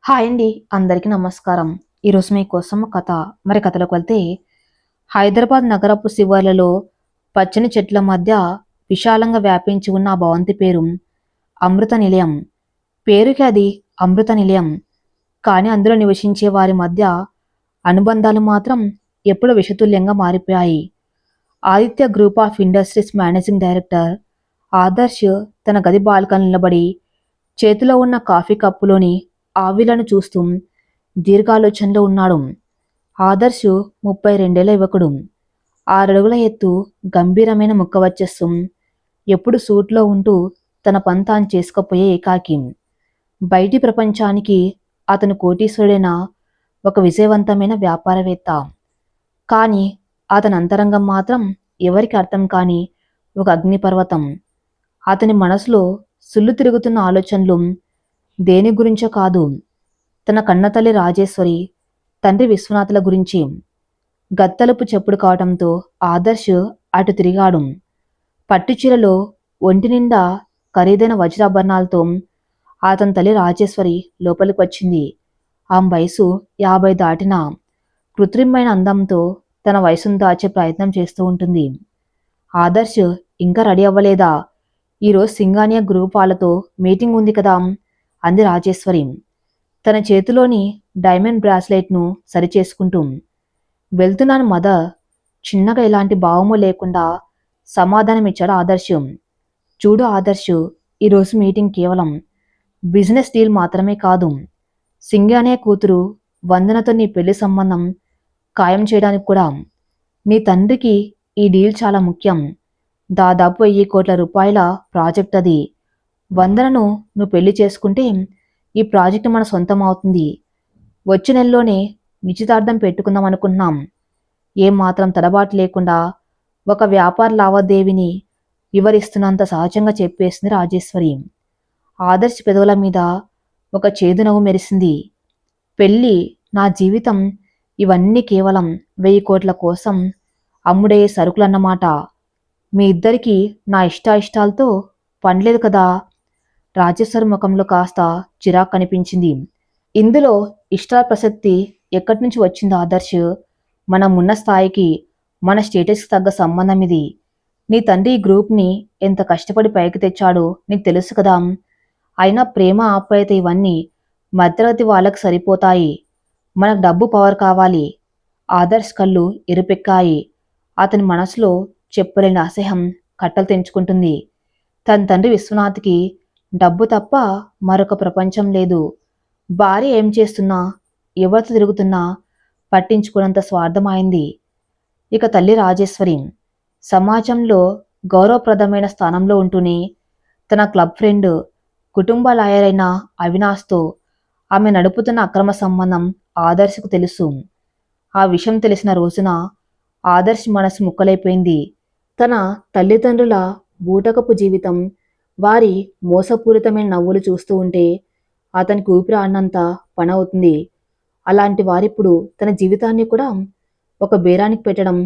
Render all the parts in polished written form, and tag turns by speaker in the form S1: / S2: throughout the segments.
S1: Hi అండి. అందరికీ నమస్కారం. ఈరోజు మీకోసం ఒక కథ. కథలోకి వెళ్తే హైదరాబాద్ నగరపు శివార్లలో పచ్చని చెట్ల మధ్య విశాలంగా వ్యాపించి ఉన్న ఆ భవంతి పేరు అమృత నిలయం. పేరుకి అది అమృత నిలయం. కానీ అందులో నివసించే వారి మధ్య అనుబంధాలు మాత్రం ఎప్పుడో విషతుల్యంగా మారిపోయాయి. Aditya group of industries managing director Adarsh తన గది బాల్కనీ నిలబడి చేతిలో ఉన్న కాఫీ కప్పులోని ఆవిలను చూస్తూ దీర్ఘాలోచనలో ఉన్నాడు. ఆదర్శ్ 32 యువకుడు. 6 అడుగుల ఎత్తు, గంభీరమైన ముక్క వచ్చేస్తూ ఎప్పుడు సూట్లో ఉంటూ తన పని తాను చేసుకుపోయే ఏకాకి. బయటి ప్రపంచానికి అతను కోటీశ్వరుడైన ఒక విజయవంతమైన వ్యాపారవేత్త. కానీ అతని అంతరంగం మాత్రం ఎవరికి అర్థం కాని ఒక అగ్నిపర్వతం. అతని మనసులో సుళ్ళు తిరుగుతున్న ఆలోచనలు దేని గురించో కాదు, తన కన్నతల్లి రాజేశ్వరి, తండ్రి విశ్వనాథుల గురించి. గత్తలుపు చెప్పుడు కావటంతో ఆదర్శ్ అటు తిరిగాడు. పట్టుచీరలో ఒంటి నిండా ఖరీదైన వజ్రాభరణాలతో అతని తల్లి రాజేశ్వరి లోపలికి వచ్చింది. ఆమె వయసు 50 దాటినా కృత్రిమైన అందంతో తన వయసును దాచే ప్రయత్నం చేస్తూ ఉంటుంది. ఆదర్శ్ ఇంకా రెడీ అవ్వలేదా? ఈరోజు సింగానియా గ్రూప్ వాళ్ళతో మీటింగ్ ఉంది కదా అంది రాజేశ్వరి తన చేతిలోని డైమండ్ బ్రాస్లెట్ను సరిచేసుకుంటూ. వెళ్తున్నాను మదర్, చిన్నగా ఎలాంటి భావము లేకుండా సమాధానమిచ్చాడు ఆదర్శ్. చూడు ఆదర్శ్, ఈరోజు మీటింగ్ కేవలం బిజినెస్ డీల్ మాత్రమే కాదు. సింగానియా కూతురు వందనతో నీ పెళ్లి సంబంధం ఖాయం చేయడానికి కూడా. నీ తండ్రికి ఈ డీల్ చాలా ముఖ్యం. దాదాపు 1000 కోట్ల రూపాయల ప్రాజెక్ట్ అది. వందనను నువ్వు పెళ్లి చేసుకుంటే ఈ ప్రాజెక్టు మన సొంతం అవుతుంది. వచ్చే నెలలోనే నిశ్చితార్థం పెట్టుకుందాం అనుకుంటున్నాం. ఏమాత్రం తడబాటు లేకుండా ఒక వ్యాపార లావాదేవీని వివరిస్తున్నంత సహజంగా చెప్పేసింది రాజేశ్వరి. ఆదర్శ్ పెదవుల మీద ఒక చేదు నవ్వు మెరిసింది. పెళ్ళి, నా జీవితం, ఇవన్నీ కేవలం 1000 కోట్ల కోసం అమ్ముడయ్యే సరుకులన్నమాట. మీ ఇద్దరికీ నా ఇష్టాయిష్టాలతో పనిలేదు కదా? రాజేశ్వరి ముఖంలో కాస్త చిరాకు కనిపించింది. ఇందులో ఇష్టాల ప్రసక్తి ఎక్కడి నుంచి వచ్చింది ఆదర్శ్? మనం ఉన్న స్థాయికి, మన స్టేటస్కి తగ్గ సంబంధం ఇది. నీ తండ్రి ఈ గ్రూప్ని ఎంత కష్టపడి పైకి తెచ్చాడో నీకు తెలుసు కదా. అయినా ప్రేమ, ఆప్యాయత ఇవన్నీ మధ్యతరగతి వాళ్ళకి సరిపోతాయి. మనకు డబ్బు, పవర్ కావాలి. ఆదర్శ్ కళ్ళు ఎరుపెక్కాయి. అతని మనసులో చెప్పలేని అసహ్యం కట్టలు తెంచుకుంటుంది. తన తండ్రి విశ్వనాథ్కి డబ్బు తప్ప మరొక ప్రపంచం లేదు. భార్య ఏం చేస్తున్నా, ఎవరితో తిరుగుతున్నా పట్టించుకున్నంత స్వార్థమైంది. ఇక తల్లి రాజేశ్వరి సమాజంలో గౌరవప్రదమైన స్థానంలో ఉంటూనే తన క్లబ్ ఫ్రెండ్, కుటుంబ లాయర్ అయిన అవినాష్తో ఆమె నడుపుతున్న అక్రమ సంబంధం ఆదర్శ్కు తెలుసు. ఆ విషయం తెలిసిన రోజున ఆదర్శ్ మనసు ముక్కలైపోయింది. తన తల్లిదండ్రుల బూటకపు జీవితం, వారి మోసపూరితమైన నవ్వులు చూస్తూ ఉంటే అతనికి ఊపిరి ఆడినంత పని అవుతుంది. అలాంటి వారిప్పుడు తన జీవితాన్ని కూడా ఒక బేరానికి పెట్టడం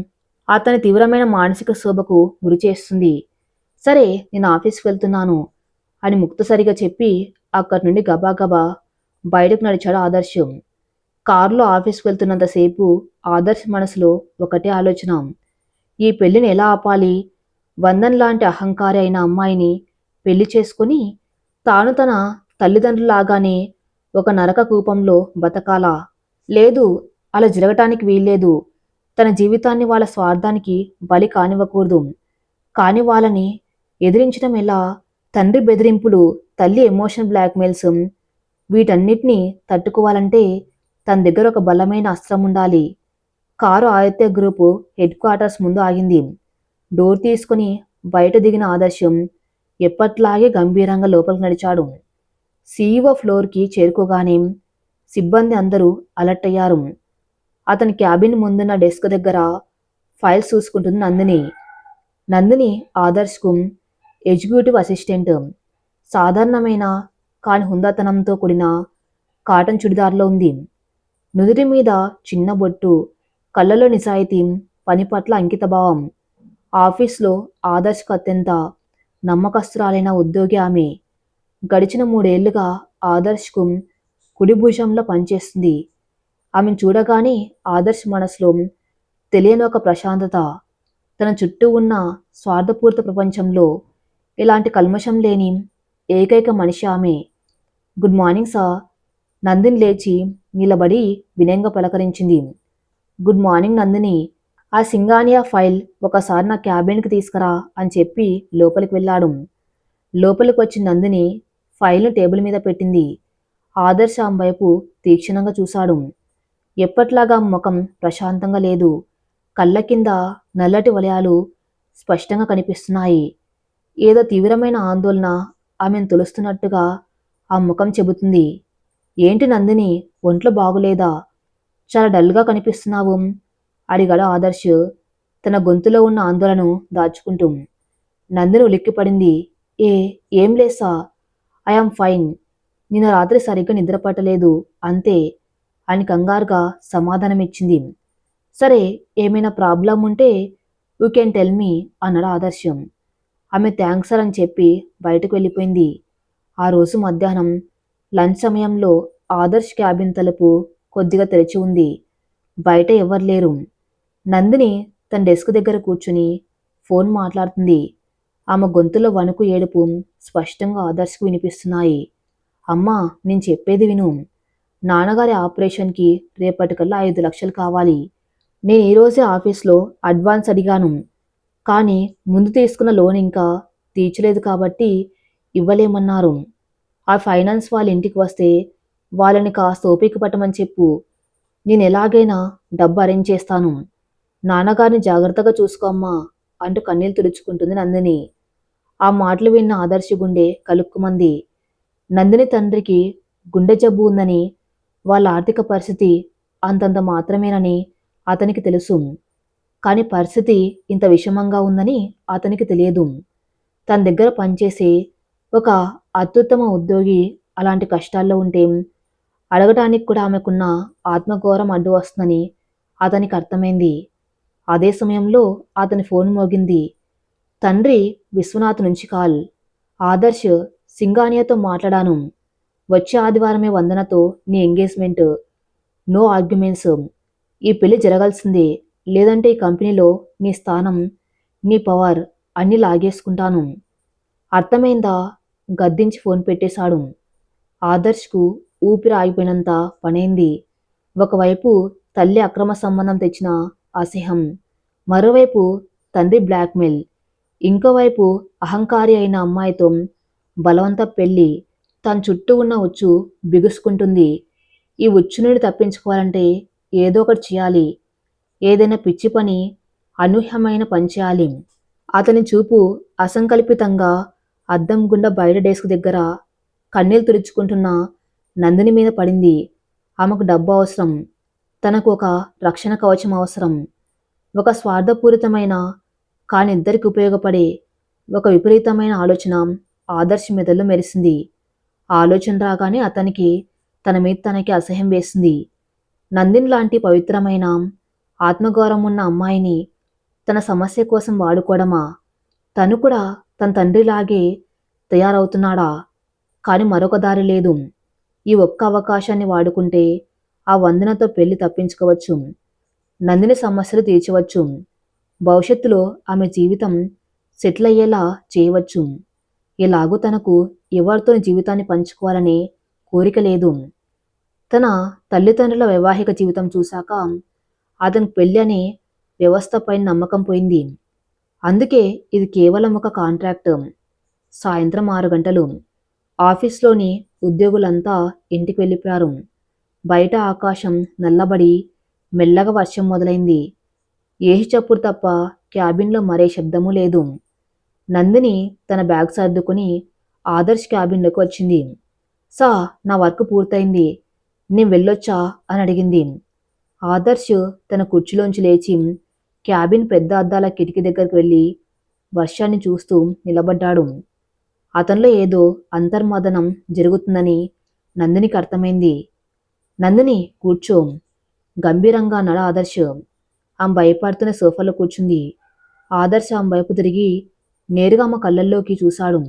S1: అతని తీవ్రమైన మానసిక శోభకు గురి చేస్తుంది. సరే, నేను ఆఫీస్కి వెళ్తున్నాను అని ముక్తసరిగా చెప్పి అక్కడి నుండి గబాగబా బయటకు నడిచాడు ఆదర్శ్. కారులో ఆఫీస్కి వెళ్తున్నంతసేపు ఆదర్శ్ మనసులో ఒకటే ఆలోచన. ఈ పెళ్లిని ఎలా ఆపాలి? వందన్ లాంటి అహంకారి అయిన అమ్మాయిని పెళ్లి చేసుకుని తాను తన తల్లిదండ్రులాగానే ఒక నరక కూపంలో బతకాలా? లేదు, అలా జరగటానికి వీల్లేదు. తన జీవితాన్ని వాళ్ళ స్వార్థానికి బలి కానివ్వకూడదు. కాని వాళ్ళని ఎదిరించడం ఎలా? తండ్రి బెదిరింపులు, తల్లి ఎమోషన్ బ్లాక్మెయిల్స్, వీటన్నిటినీ తట్టుకోవాలంటే తన దగ్గర ఒక బలమైన అస్త్రం ఉండాలి. Car Aditya group head quarters ముందు ఆగింది. డోర్ తీసుకుని బయట దిగిన ఆదర్శం ఎప్పట్లాగే గంభీరంగా లోపలికి నడిచాడు. సీఈఓ ఫ్లోర్కి చేరుకోగానే సిబ్బంది అందరూ అలర్ట్ అయ్యారు. అతని క్యాబిన్ ముందున్న డెస్క్ దగ్గర ఫైల్స్ చూసుకుంటుంది నందిని. నందిని ఆదర్శ్కు ఎగ్జిక్యూటివ్ అసిస్టెంట్. సాధారణమైన కాని హుందాతనంతో కూడిన కాటన్ చుడిదార్లో ఉంది. నుదుటి మీద చిన్న బొట్టు, కళ్ళలో నిజాయితీ, పని పట్ల అంకితభావం. ఆఫీస్లో ఆదర్శ్కు అత్యంత నమ్మకస్తురాలైన ఉద్యోగి ఆమె. గడిచిన 3 ఏళ్లుగా ఆదర్శ్కు కుడి భుజంలో పనిచేస్తుంది. ఆమెను చూడగానే ఆదర్శ్ మనసులో తెలియని ఒక ప్రశాంతత. తన చుట్టూ ఉన్న స్వార్థపూరిత ప్రపంచంలో ఇలాంటి కల్మషం లేని ఏకైక మనిషి ఆమె. Good morning sir. నందిని లేచి నిలబడి వినయంగా పలకరించింది. Good morning Nandini. ఆ సింగానియా ఫైల్ ఒకసారి నా క్యాబిన్కి తీసుకురా అని చెప్పి లోపలికి వెళ్ళాడు. లోపలికి వచ్చిన నందిని ఫైల్ను టేబుల్ మీద పెట్టింది. ఆదర్శ్ ఆమె వైపు తీక్షణంగా చూశాడు. ఎప్పట్లాగా ముఖం ప్రశాంతంగా లేదు. కళ్ళ కింద నల్లటి వలయాలు స్పష్టంగా కనిపిస్తున్నాయి. ఏదో తీవ్రమైన ఆందోళన ఆమెను తొలుస్తున్నట్టుగా ఆ ముఖం చెబుతుంది. ఏంటి నందిని, ఒంట్లో బాగులేదా? చాలా డల్గా కనిపిస్తున్నావు అడిగాడు ఆదర్శ్ తన గొంతులో ఉన్న ఆందోళనను దాచుకుంటూ. నందిని ఉలిక్కిపడింది. ఏ ఏం లేసా, ఐఆమ్ ఫైన్. నిన్న రాత్రి సరిగ్గా నిద్రపట్టలేదు అంతే అని కంగారుగా సమాధానమిచ్చింది. సరే, ఏమైనా ప్రాబ్లం ఉంటే యూ కెన్ టెల్ మీ అన్నాడు ఆదర్శం. ఆమె థ్యాంక్స్ సార్ అని చెప్పి బయటకు వెళ్ళిపోయింది. ఆ రోజు మధ్యాహ్నం లంచ్ సమయంలో ఆదర్శ్ క్యాబిన్ తలుపు కొద్దిగా తెరిచి ఉంది. బయట ఎవరు లేరు. నందిని తన డెస్క్ దగ్గర కూర్చుని ఫోన్ మాట్లాడుతుంది. ఆమె గొంతులో వణుకు, ఏడుపు స్పష్టంగా ఆదర్శ్కు వినిపిస్తున్నాయి. అమ్మా, నేను చెప్పేది విను. నాన్నగారి ఆపరేషన్కి రేపటికల్లా 5 లక్షలు కావాలి. నేను ఈరోజే ఆఫీస్లో అడ్వాన్స్ అడిగాను. కానీ ముందు తీసుకున్న లోన్ ఇంకా తీర్చలేదు కాబట్టి ఇవ్వలేమన్నారు. ఆ ఫైనాన్స్ వాళ్ళ ఇంటికి వస్తే వాళ్ళని కాస్త ఓపిక పట్టమని చెప్పు. నేను ఎలాగైనా డబ్బు అరేంజ్ చేస్తాను. నాన్నగారిని జాగ్రత్తగా చూసుకోమ్మా అంటూ కన్నీళ్లు తుడుచుకుంటుంది నందిని. ఆ మాటలు విన్న ఆదర్శ్ గుండె కలుక్కుమంది. నందిని తండ్రికి గుండె జబ్బు ఉందని, వాళ్ళ ఆర్థిక పరిస్థితి అంతంత మాత్రమేనని అతనికి తెలుసు. కానీ పరిస్థితి ఇంత విషమంగా ఉందని అతనికి తెలియదు. తన దగ్గర పనిచేసే ఒక అత్యుత్తమ ఉద్యోగి అలాంటి కష్టాల్లో ఉంటే అడగటానికి కూడా ఆమెకున్న ఆత్మగౌరవం అడ్డు వస్తుందని అతనికి అర్థమైంది. అదే సమయంలో అతని ఫోన్ మోగింది. తండ్రి విశ్వనాథ్ నుంచి కాల్. ఆదర్శ్, సింగానియాతో మాట్లాడాను. వచ్చే ఆదివారమే వందనతో నీ ఎంగేజ్మెంట్. No arguments. ఈ పెళ్లి జరగాల్సిందే. లేదంటే ఈ కంపెనీలో నీ స్థానం, నీ పవర్ అన్నీ లాగేసుకుంటాను. అర్థమైందా? గద్దించి ఫోన్ పెట్టేశాడు. ఆదర్శ్కు ఊపిరి ఆగిపోయినంత పనైంది. ఒకవైపు తల్లి అక్రమ సంబంధం తెచ్చిన అసహ్యం, మరోవైపు తండ్రి బ్లాక్మెయిల్, ఇంకోవైపు అహంకారి అయిన అమ్మాయితో బలవంత పెళ్లి. తన చుట్టూ ఉన్న ఉచ్చు బిగుసుకుంటుంది. ఈ ఉచ్చు నుండి తప్పించుకోవాలంటే ఏదో ఒకటి చేయాలి. ఏదైనా పిచ్చి పని, అనూహ్యమైన పని చేయాలి. అతని చూపు అసంకల్పితంగా అద్దం గుండా బయట డెస్క్ దగ్గర కన్నీళ్లు తుడుచుకుంటున్న నందిని మీద పడింది. ఆమెకు డబ్బు అవసరం. తనకు ఒక రక్షణ కవచం అవసరం. ఒక స్వార్థపూరితమైన కానీ ఇద్దరికి ఉపయోగపడే ఒక విపరీతమైన ఆలోచన ఆదర్శ్ మెదడులో మెరిసింది. ఆలోచన రాగానే అతనికి తన మీద తనకి అసహ్యం వేసింది. నందిని లాంటి పవిత్రమైన ఆత్మగౌరవం ఉన్న అమ్మాయిని తన సమస్య కోసం వాడుకోవడమా? తను కూడా తన తండ్రిలాగే తయారవుతున్నాడా? కాని మరొక దారి లేదు. ఈ ఒక్క అవకాశాన్ని వాడుకుంటే ఆ వందనతో పెళ్లి తప్పించుకోవచ్చు. నందిని సమస్యలు తీర్చవచ్చు. భవిష్యత్తులో ఆమె జీవితం సెటిల్ అయ్యేలా చేయవచ్చు. ఎలాగూ తనకు ఎవరితో జీవితాన్ని పంచుకోవాలనే కోరిక లేదు. తన తల్లిదండ్రుల వైవాహిక జీవితం చూశాక అతనికి పెళ్లి అనే వ్యవస్థపైన నమ్మకం పోయింది. అందుకే ఇది కేవలం ఒక కాంట్రాక్ట్. సాయంత్రం 6 గంటలు. ఆఫీస్లోని ఉద్యోగులంతా ఇంటికి వెళ్ళిపోయారు. బయట ఆకాశం నల్లబడి మెల్లగా వర్షం మొదలైంది. ఏసి చప్పుడు తప్ప క్యాబిన్లో మరే శబ్దమూ లేదు. నందిని తన బ్యాగ్ సర్దుకుని ఆదర్శ్ క్యాబిన్లోకి వచ్చింది. సా, నా వర్క్ పూర్తయింది. నేను వెళ్ళొచ్చా అని అడిగింది. ఆదర్శ్ తన కుర్చీలోంచి లేచి క్యాబిన్ పెద్ద అద్దాల కిటికీ దగ్గరికి వెళ్ళి వర్షాన్ని చూస్తూ నిలబడ్డాడు. అతనిలో ఏదో అంతర్మదనం జరుగుతుందని నందినికి అర్థమైంది. నందిని, కూర్చో గంభీరంగా అన్నాడు ఆదర్శ్. ఆమె భయపడుతున్న సోఫాలో కూర్చుంది. ఆదర్శ్ ఆమె వైపు తిరిగి నేరుగా ఆమె కళ్ళల్లోకి చూశాడు.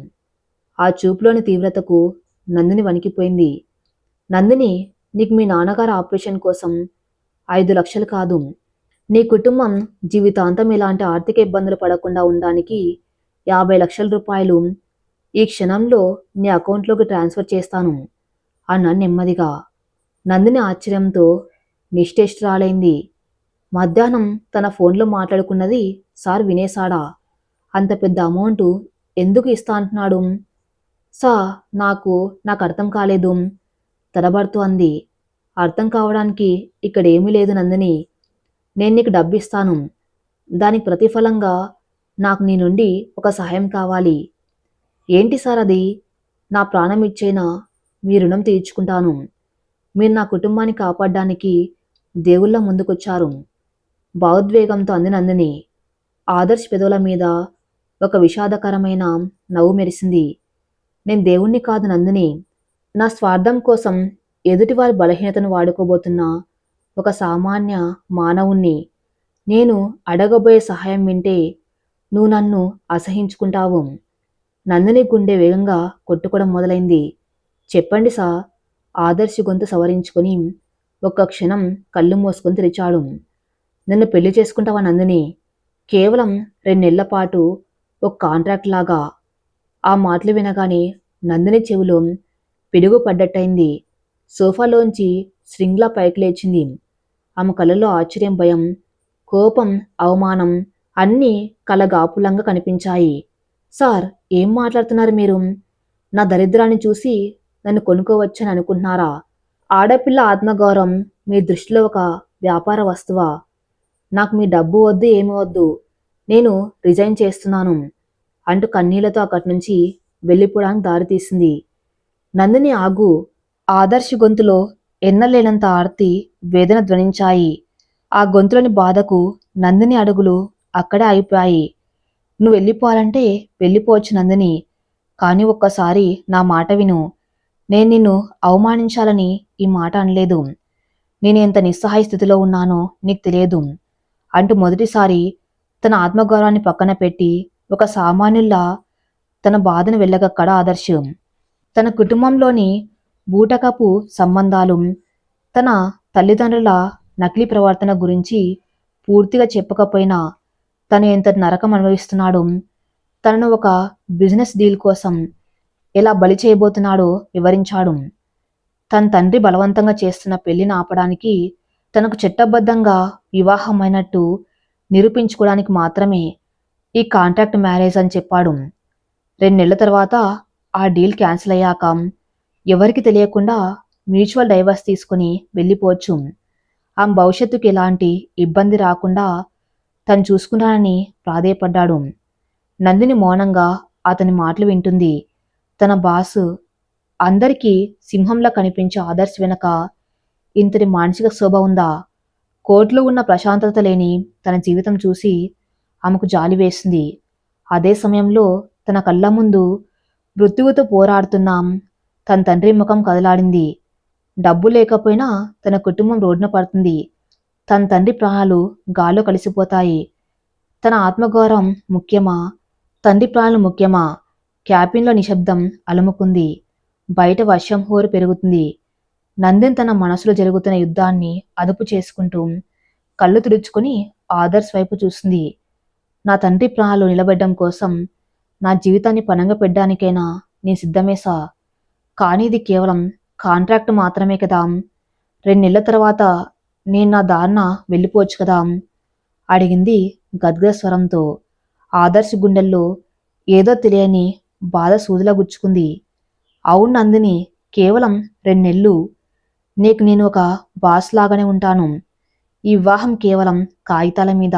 S1: ఆ చూపులోని తీవ్రతకు నందిని వణికిపోయింది. నందిని, నీకు మీ నాన్నగారు ఆపరేషన్ కోసం 5 లక్షలు కాదు, నీ కుటుంబం జీవితాంతం ఇలాంటి ఆర్థిక ఇబ్బందులు పడకుండా ఉండడానికి 50 లక్షల రూపాయలు ఈ క్షణంలో నీ అకౌంట్లోకి ట్రాన్స్ఫర్ చేస్తాను అన్నాను నెమ్మదిగా. నందిని ఆశ్చర్యంతో నిశ్చేష్టురాలైంది. మధ్యాహ్నం తన ఫోన్లో మాట్లాడుకున్నది సార్ వినేశాడా? అంత పెద్ద అమౌంట్ ఎందుకు ఇస్తా అంటున్నాడు? సా నాకు అర్థం కాలేదు తడబడుతూ అంది. అర్థం కావడానికి ఇక్కడేమీ లేదు నందిని. నేను నీకు డబ్బిస్తాను. దానికి ప్రతిఫలంగా నాకు నీ నుండి ఒక సహాయం కావాలి. ఏంటి సార్ అది? నా ప్రాణం ఇచ్చైనా మీ రుణం తీర్చుకుంటాను. మీరు నా కుటుంబాన్ని కాపాడడానికి దేవుళ్ళ ముందుకొచ్చారు. భావోద్వేగంతో అంది నందిని. ఆదర్శ్ పెదవుల మీద ఒక విషాదకరమైన నవ్వు మెరిసింది. నేను దేవుణ్ణి కాదు నందిని. నా స్వార్థం కోసం ఎదుటివారి బలహీనతను వాడుకోబోతున్న ఒక సామాన్య మానవుణ్ణి. నేను అడగబోయే సహాయం వింటే నువ్వు నన్ను అసహించుకుంటావు. నందిని గుండె వేగంగా కొట్టుకోవడం మొదలైంది. చెప్పండి సా. ఆదర్శ్ గొంతు సవరించుకొని ఒక్క క్షణం కళ్ళు మూసుకొని తెరిచాడు. నన్ను పెళ్లి చేసుకుంటావా నందిని? కేవలం 2 నెలల పాటు ఒక కాంట్రాక్ట్ లాగా. ఆ మాటలు వినగానే నందిని చెవిలో పిడుగు పడ్డట్టయింది. సోఫాలోంచి శృంగ్లా పైకి లేచింది. ఆమె కళ్ళలో ఆశ్చర్యం, భయం, కోపం, అవమానం అన్నీ కలగాపులంగా కనిపించాయి. సార్, ఏం మాట్లాడుతున్నారు మీరు? నా దరిద్రాన్ని చూసి నన్ను కొనుక్కోవచ్చని అనుకుంటున్నారా? ఆడపిల్ల ఆత్మగౌరవం మీ దృష్టిలో ఒక వ్యాపార వస్తువా? నాకు మీ డబ్బు వద్దు, ఏమి వద్దు. నేను రిజైన్ చేస్తున్నాను అంటూ కన్నీళ్లతో అక్కడి నుంచి వెళ్ళిపోవడానికి దారితీసింది. నందిని ఆగు. ఆదర్శ్ గొంతులో ఎన్నలేనంత ఆర్తి, వేదన ధ్వనించాయి. ఆ గొంతులోని బాధకు నందిని అడుగులు అక్కడే ఆగిపోయాయి. నువ్వు వెళ్ళిపోవాలంటే వెళ్ళిపోవచ్చు నందిని. కానీ ఒక్కసారి నా మాట విను. నేను నిన్ను అవమానించాలని ఈ మాట అనలేదు. నేను ఎంత నిస్సహాయ స్థితిలో ఉన్నానో నీకు తెలియదు అంటూ మొదటిసారి తన ఆత్మగౌరవాన్ని పక్కన పెట్టి ఒక సామాన్యుల్లా తన బాధను వెళ్ళగక్కడా ఆదర్శ్. తన కుటుంబంలోని బూటకపు సంబంధాలు, తన తల్లిదండ్రుల నకిలీ ప్రవర్తన గురించి పూర్తిగా చెప్పకపోయినా తను ఎంత నరకం అనుభవిస్తున్నాడో, తనను ఒక బిజినెస్ డీల్ కోసం ఎలా బలి చేయబోతున్నాడో వివరించాడు. తన తండ్రి బలవంతంగా చేస్తున్న పెళ్లిని ఆపడానికి, తనకు చట్టబద్ధంగా వివాహమైనట్టు నిరూపించుకోవడానికి మాత్రమే ఈ కాంట్రాక్ట్ మ్యారేజ్ అని చెప్పాడు. 2 నెలల తర్వాత ఆ డీల్ క్యాన్సిల్ అయ్యాక ఎవరికి తెలియకుండా మ్యూచువల్ డైవర్స్ తీసుకుని వెళ్ళిపోవచ్చు. ఆమె భవిష్యత్తుకి ఎలాంటి ఇబ్బంది రాకుండా తను చూసుకుంటానని ప్రాధేయపడ్డాడు. నందిని మౌనంగా అతని మాటలు వింటుంది. తన బాసు అందరికీ సింహంలా కనిపించే ఆదర్శ్ వెనక ఇంతటి మానసిక శోభ ఉందా? కోర్టులో ఉన్న ప్రశాంతత లేని తన జీవితం చూసి ఆమెకు జాలి వేసింది. అదే సమయంలో తన కళ్ళ ముందు మృత్యువుతో పోరాడుతున్న తన తండ్రి ముఖం కదలాడింది. డబ్బు లేకపోయినా తన కుటుంబం రోడ్డున పడుతుంది. తన తండ్రి ప్రాణాలు గాల్లో కలిసిపోతాయి. తన ఆత్మగౌరవం ముఖ్యమా? తండ్రి ప్రాణాలు ముఖ్యమా? క్యాబిన్లో నిశ్శబ్దం అలుముకుంది. బయట వర్షం హోరు పెరుగుతుంది. నందిన్ తన మనసులో జరుగుతున్న యుద్ధాన్ని అదుపు చేసుకుంటూ కళ్ళు తుడుచుకుని ఆదర్శ్ వైపు చూసింది. నా తండ్రి ప్రాణాలు నిలబెట్టడం కోసం నా జీవితాన్ని పణంగా పెట్టడానికైనా నేను సిద్ధమే సా. కానీ ఇది కేవలం కాంట్రాక్ట్ మాత్రమే కదా. 2 నెలల తర్వాత నేను నా దారిన వెళ్ళిపోవచ్చు కదా అడిగింది గద్గద స్వరంతో. ఆదర్శ్ గుండెల్లో ఏదో తెలియని బాధ సూదిలా గుచ్చుకుంది. అవును నందిని, కేవలం 2 నెలలు. నీకు నేను ఒక బాస్ లాగానే ఉంటాను. ఈ వివాహం కేవలం కాగితాల మీద,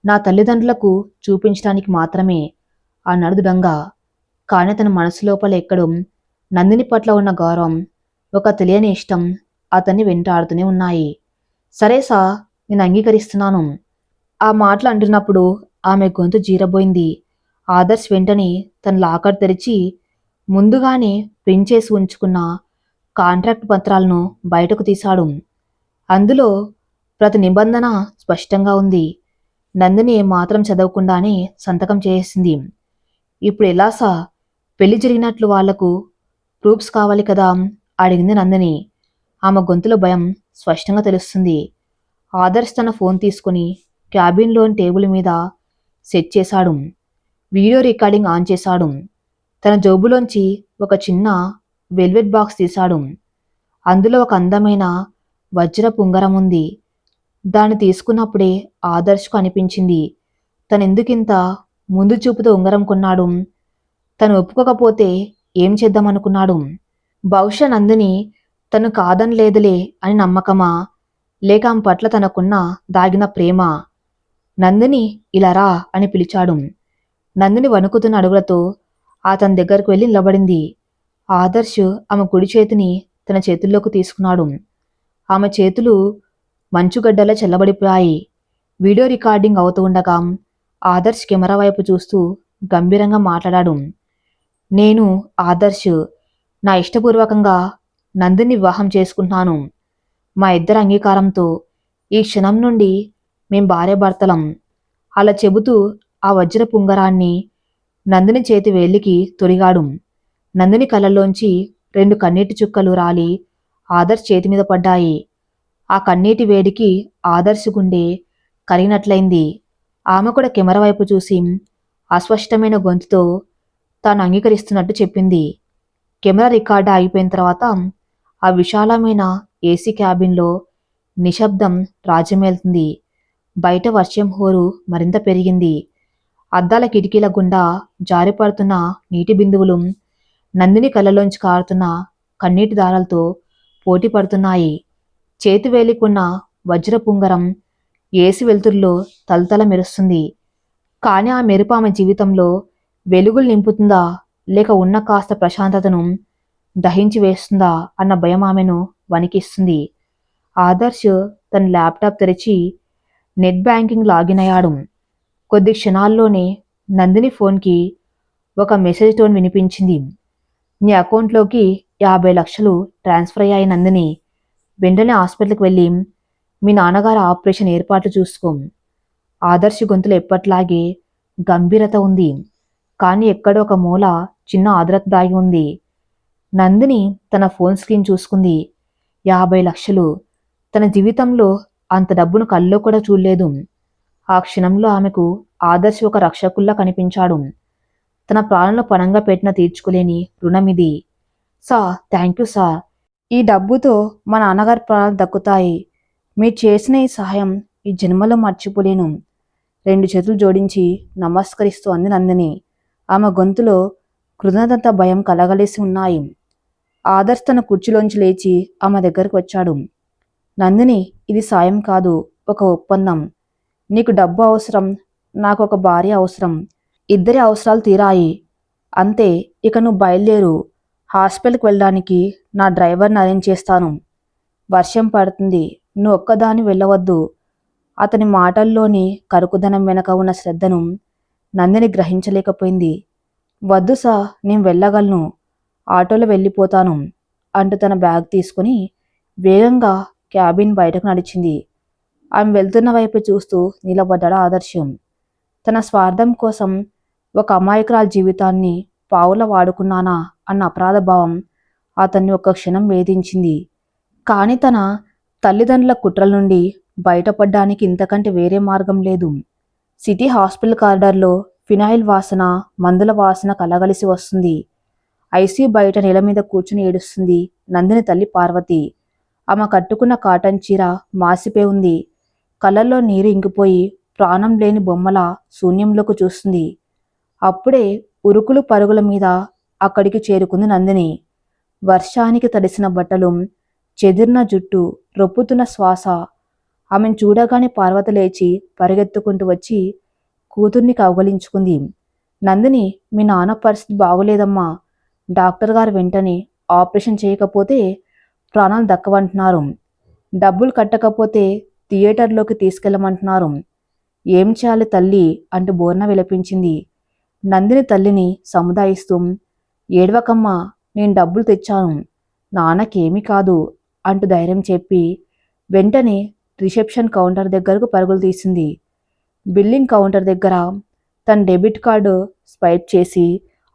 S1: నా తల్లిదండ్రులకు చూపించడానికి మాత్రమే అన్నాడు దృఢంగా. కానీ తన మనసు లోపల ఎక్కడో నందిని పట్ల ఉన్న గౌరవం, ఒక తెలియని ఇష్టం అతన్ని వెంటాడుతూనే ఉన్నాయి. సరే సా, నేను అంగీకరిస్తున్నాను. ఆ మాటలు అంటున్నప్పుడు ఆమె గొంతు జీరబోయింది. ఆదర్శ్ వెంటనే తన లాకర్ తెరిచి ముందుగానే ప్రింట్ చేసి ఉంచుకున్న కాంట్రాక్ట్ పత్రాలను బయటకు తీశాడు. అందులో ప్రతి నిబంధన స్పష్టంగా ఉంది. నందిని ఏమాత్రం చదవకుండానే సంతకం చేసింది. ఇప్పుడు ఎలా సా? పెళ్లి జరిగినట్లు వాళ్లకు ప్రూఫ్స్ కావాలి కదా అడిగింది నందిని. ఆమె గొంతులో భయం స్పష్టంగా తెలుస్తుంది. ఆదర్శ్ తన ఫోన్ తీసుకుని క్యాబిన్లోని టేబుల్ మీద సెట్ చేశాడు. వీడియో రికార్డింగ్ ఆన్ చేశాడు. తన జోబులోంచి ఒక చిన్న వెల్వెట్ బాక్స్ తీశాడు. అందులో ఒక అందమైన వజ్రపు ఉంగరం ఉంది. దాన్ని తీసుకున్నప్పుడే ఆదర్శ్కు అనిపించింది తనెందుకింత ముందు చూపుతో ఉంగరం కొన్నాడు. తను ఒప్పుకోకపోతే ఏం చేద్దామనుకున్నాడు. బహుశా నందిని తను కాదనలేదులే అని నమ్మకమా, లేక ఆమె పట్ల తనకున్న దాగిన ప్రేమ. నందిని ఇలా రా అని పిలిచాడు. నందిని వణుకుతున్న అడుగులతో అతని దగ్గరకు వెళ్ళి నిలబడింది. ఆదర్శ్ ఆమె కుడి చేతిని తన చేతుల్లోకి తీసుకున్నాడు. ఆమె చేతులు మంచుగడ్డలా చల్లబడిపోయాయి. వీడియో రికార్డింగ్ అవుతూ ఉండగా ఆదర్శ్ కెమెరా వైపు చూస్తూ గంభీరంగా మాట్లాడాడు. నేను ఆదర్శ్ నా ఇష్టపూర్వకంగా నందిని వివాహం చేసుకుంటున్నాను. మా ఇద్దరి అంగీకారంతో ఈ క్షణం నుండి మేం భార్యాభర్తలం. అలా చెబుతూ ఆ వజ్రపు ఉంగరాన్ని నందిని చేతి వేలికి తొడిగాడు. నందిని కళ్ళల్లోంచి 2 కన్నీటి చుక్కలు రాలి ఆదర్శ్ చేతి మీద పడ్డాయి. ఆ కన్నీటి వేడికి ఆదర్శ్ గుండె కరిగినట్లయింది. ఆమె కూడా కెమెరా వైపు చూసి అస్పష్టమైన గొంతుతో తాను అంగీకరిస్తున్నట్టు చెప్పింది. కెమెరా రికార్డు ఆగిపోయిన తర్వాత ఆ విశాలమైన ఏసీ క్యాబిన్లో నిశ్శబ్దం రాజ్యమేలుతుంది. బయట వర్షం హోరు మరింత పెరిగింది. అద్దాల కిటికీల గుండా జారిపడుతున్న నీటి బిందువులు నందిని కళ్ళలోంచి కారుతున్న కన్నీటి దారాలతో పోటీ పడుతున్నాయి. చేతివేలికున్న వజ్రపుంగరం ఏసి వెలుతురులో తలతల మెరుస్తుంది. కాని ఆ మెరుపు ఆమె జీవితంలో వెలుగులు నింపుతుందా, లేక ఉన్న కాస్త ప్రశాంతతను దహించి వేస్తుందా అన్న భయం ఆమెను వణికిస్తుంది. ఆదర్శ్ తన ల్యాప్టాప్ తెరిచి నెట్ బ్యాంకింగ్ లాగిన్ అయ్యాడు. కొద్ది క్షణాల్లోనే నందిని ఫోన్కి ఒక మెసేజ్ టోన్ వినిపించింది. నీ అకౌంట్లోకి 50 లక్షలు ట్రాన్స్ఫర్ అయ్యాయి నందిని. వెంటనే హాస్పిటల్కి వెళ్ళి మీ నాన్నగారి ఆపరేషన్ ఏర్పాట్లు చూసుకో. ఆదర్శ్ గొంతులో ఎప్పట్లాగే గంభీరత ఉంది. కానీ ఎక్కడో ఒక మూల చిన్న ఆర్ద్రత దాగి ఉంది. నందిని తన ఫోన్ స్క్రీన్ చూసుకుంది. 50 లక్షలు. తన జీవితంలో అంత డబ్బును కల్లో కూడా చూడలేదు. ఆ క్షణంలో ఆమెకు ఆదర్శ్ ఒక రక్షకుల్లా కనిపించాడు. తన ప్రాణాలను పణంగా పెట్టిన తీర్చుకోలేని రుణమిది. Sir, thank you sir. ఈ డబ్బుతో మా నాన్నగారి ప్రాణాలు దక్కుతాయి. మీరు చేసిన ఈ సహాయం ఈ జన్మలో మర్చిపోలేను. 2 చేతులు జోడించి నమస్కరిస్తూ అంది నందిని. ఆమె గొంతులో కృతజ్ఞత భయం కలగలేసి ఉన్నాయి. ఆదర్శ్ తన కుర్చీలోంచి లేచి ఆమె దగ్గరకు వచ్చాడు. నందిని, ఇది సాయం కాదు, ఒక ఒప్పందం. నీకు డబ్బు అవసరం, నాకు ఒక భార్య అవసరం. ఇద్దరి అవసరాలు తీరాయి. అంతే, ఇక నువ్వు బయలుదేరు. హాస్పిటల్కి వెళ్ళడానికి నా డ్రైవర్ని అరేంజ్ చేస్తాను. వర్షం పడుతుంది, నువ్వు ఒక్కదాని వెళ్ళవద్దు. అతని మాటల్లోని కరుకుదనం వెనక ఉన్న శ్రద్ధను నందిని గ్రహించలేకపోయింది. వద్దు సా, నేను వెళ్ళగలను. ఆటోలో వెళ్ళిపోతాను అంటూ తన బ్యాగ్ తీసుకుని వేగంగా క్యాబిన్ బయటకు నడిచింది. ఆమె వెళ్తున్న వైపు చూస్తూ నిలబడ్డాడు ఆదర్శం. తన స్వార్థం కోసం ఒక అమాయకురాలి జీవితాన్ని పావుల వాడుకున్నానా అన్న అపరాధ భావం అతన్ని ఒక్క క్షణం వేధించింది. కానీ తన తల్లిదండ్రుల కుట్రల నుండి బయటపడ్డానికి ఇంతకంటే వేరే మార్గం లేదు. సిటీ హాస్పిటల్ కారిడార్లో ఫినాయిల్ వాసన, మందుల వాసన కలగలిసి వస్తుంది. ఐసీయూ బయట నేల మీద కూర్చుని ఏడుస్తుంది నందిని తల్లి పార్వతి. ఆమె కట్టుకున్న కాటన్ చీర మాసిపోయి ఉంది. కళ్ళల్లో నీరు ఇంకిపోయి ప్రాణం లేని బొమ్మల శూన్యంలోకి చూస్తుంది. అప్పుడే ఉరుకులు పరుగుల మీద అక్కడికి చేరుకుంది నందిని. వర్షానికి తడిసిన బట్టలు, చెదిరిన జుట్టు, రొప్పుతున్న శ్వాస. ఆమెను చూడగానే పార్వతి లేచి పరిగెత్తుకుంటూ వచ్చి కూతుర్ని కౌగలించుకుంది. నందిని, మీ నాన్న పరిస్థితి బాగోలేదమ్మా. డాక్టర్ గారు వెంటనే ఆపరేషన్ చేయకపోతే ప్రాణాలు దక్కవంటున్నారు. డబ్బులు కట్టకపోతే థియేటర్లోకి తీసుకెళ్ళమంటున్నారు. ఏం చేయాలి తల్లి అంటూ బోర్న విలపించింది. నందిని తల్లిని సముదాయిస్తూ, ఏడవకమ్మా, నేను డబ్బులు తెచ్చాను, నాన్నకేమీ కాదు అంటూ ధైర్యం చెప్పి వెంటనే రిసెప్షన్ కౌంటర్ దగ్గరకు పరుగులు తీసింది. బిల్లింగ్ కౌంటర్ దగ్గర తన డెబిట్ కార్డు స్వైప్ చేసి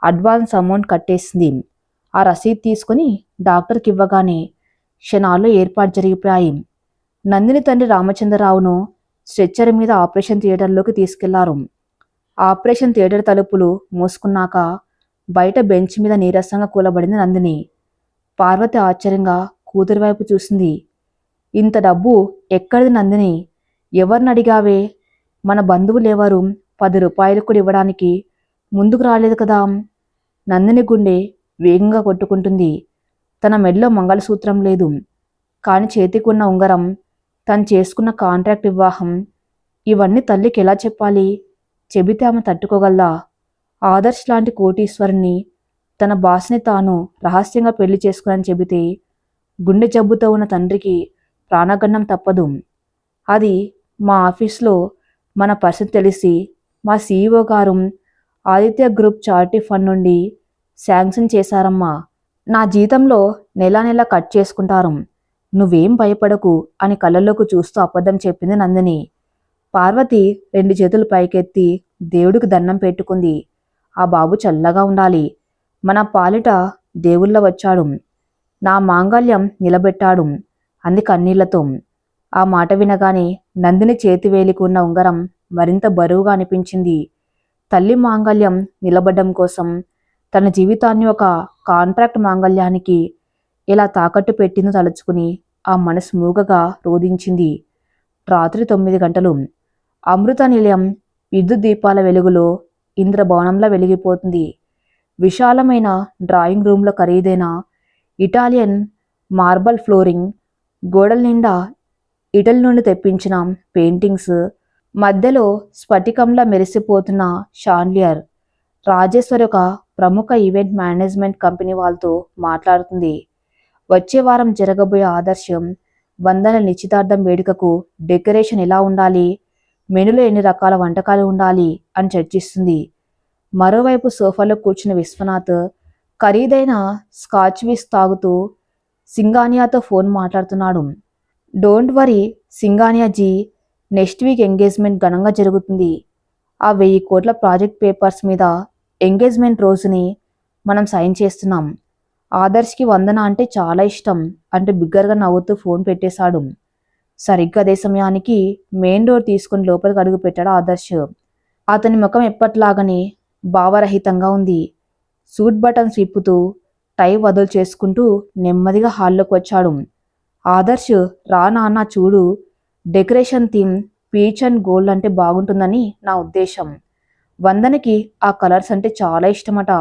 S1: అడ్వాన్స్ అమౌంట్ కట్టేసింది. ఆ రసీదు తీసుకుని డాక్టర్కి ఇవ్వగానే క్షణాల్లో ఏర్పాటు జరిగిపోయాయి. నందిని తండ్రి రామచంద్రరావును స్ట్రెచ్చర్ మీద ఆపరేషన్ థియేటర్లోకి తీసుకెళ్లారు. ఆపరేషన్ థియేటర్ తలుపులు మూసుకున్నాక బయట బెంచ్ మీద నీరసంగా కూలబడింది నందిని. పార్వతి ఆశ్చర్యంగా కూతురి వైపు చూసింది. ఇంత డబ్బు ఎక్కడిది నందిని? ఎవరిని అడిగావే? మన బంధువులెవరు 10 రూపాయలు కూడా ఇవ్వడానికి ముందుకు రాలేదు కదా? నందిని గుండె వేగంగా కొట్టుకుంటుంది. తన మెడలో మంగళసూత్రం లేదు. కాని చేతికున్న ఉంగరం, తను చేసుకున్న కాంట్రాక్ట్ వివాహం, ఇవన్నీ తల్లికి ఎలా చెప్పాలి? చెబితే ఆమె తట్టుకోగలదా? ఆదర్శ్ లాంటి కోటీశ్వరుని తన బాస్ని తాను రహస్యంగా పెళ్లి చేసుకుని చెబితే గుండె జబ్బుతో ఉన్న తండ్రికి ప్రాణగండం తప్పదు. అది మా ఆఫీస్లో మన పరిస్థితి తెలిసి మా సీఈఓ గారు ఆదిత్య గ్రూప్ చారిటీ ఫండ్ నుండి శాంక్షన్ చేశారమ్మా. నా జీతంలో నెలా నెలా కట్ చేసుకుంటారు. నువ్వేం భయపడకు అని కళ్ళల్లోకి చూస్తూ అబద్ధం చెప్పింది నందిని. పార్వతి 2 చేతులు పైకెత్తి దేవుడికి దండం పెట్టుకుంది. ఆ బాబు చల్లగా ఉండాలి. మన పాలిట దేవుళ్ళ వచ్చాడు. నా మాంగల్యం నిలబెట్టాడు అంది కన్నీళ్లతో. ఆ మాట వినగానే నందిని చేతివేలికి ఉన్న ఉంగరం మరింత బరువుగా అనిపించింది. తల్లి మాంగల్యం నిలబడ్డం కోసం తన జీవితాన్ని ఒక కాంట్రాక్ట్ మాంగల్యానికి ఎలా తాకట్టు పెట్టిందో తలుచుకుని ఆ మనసు మూగగా రోధించింది. రాత్రి 9 గంటలు. అమృత నిలయం విద్యుత్ దీపాల వెలుగులో ఇంద్రభవనంలా వెలిగిపోతుంది. విశాలమైన డ్రాయింగ్ రూమ్లో ఖరీదైన ఇటాలియన్ మార్బల్ ఫ్లోరింగ్, గోడల నిండా ఇటలీ నుండి తెప్పించిన పెయింటింగ్స్, మధ్యలో స్ఫటికంలా మెరిసిపోతున్న షాన్లియర్. రాజేశ్వరి ఒక ప్రముఖ ఈవెంట్ మేనేజ్మెంట్ కంపెనీ వాళ్ళతో మాట్లాడుతుంది. వచ్చే వారం జరగబోయే ఆదర్శం వందల నిశ్చితార్థం వేడుకకు డెకరేషన్ ఎలా ఉండాలి, మెనులో ఎన్ని రకాల వంటకాలు ఉండాలి అని చర్చిస్తుంది. మరోవైపు సోఫాలో కూర్చున్న విశ్వనాథ్ ఖరీదైన స్కాచ్ విస్ తాగుతూ సింగానియాతో ఫోన్ మాట్లాడుతున్నాడు. Don't worry సింగానియాజీ, next week engagement ఘనంగా జరుగుతుంది. ఆ 1000 కోట్ల ప్రాజెక్ట్ పేపర్స్ మీద ఎంగేజ్మెంట్ రోజుని మనం సైన్ చేస్తున్నాం. ఆదర్శ్కి వందన అంటే చాలా ఇష్టం అంటూ బిగ్గరగా నవ్వుతూ ఫోన్ పెట్టేశాడు. సరిగ్గా అదే సమయానికి మెయిన్ డోర్ తీసుకుని లోపలికి అడుగు పెట్టాడు ఆదర్శ్. అతని ముఖం ఎప్పట్లాగానే భావరహితంగా ఉంది. సూట్ బటన్స్ విప్పుతూ టై వదులు చేసుకుంటూ నెమ్మదిగా హాల్లోకి వచ్చాడు. ఆదర్శ్, రా నాన్న చూడు, decoration theme peach and gold అంటే బాగుంటుందని నా ఉద్దేశం. వందనకి ఆ కలర్స్ అంటే చాలా ఇష్టమట.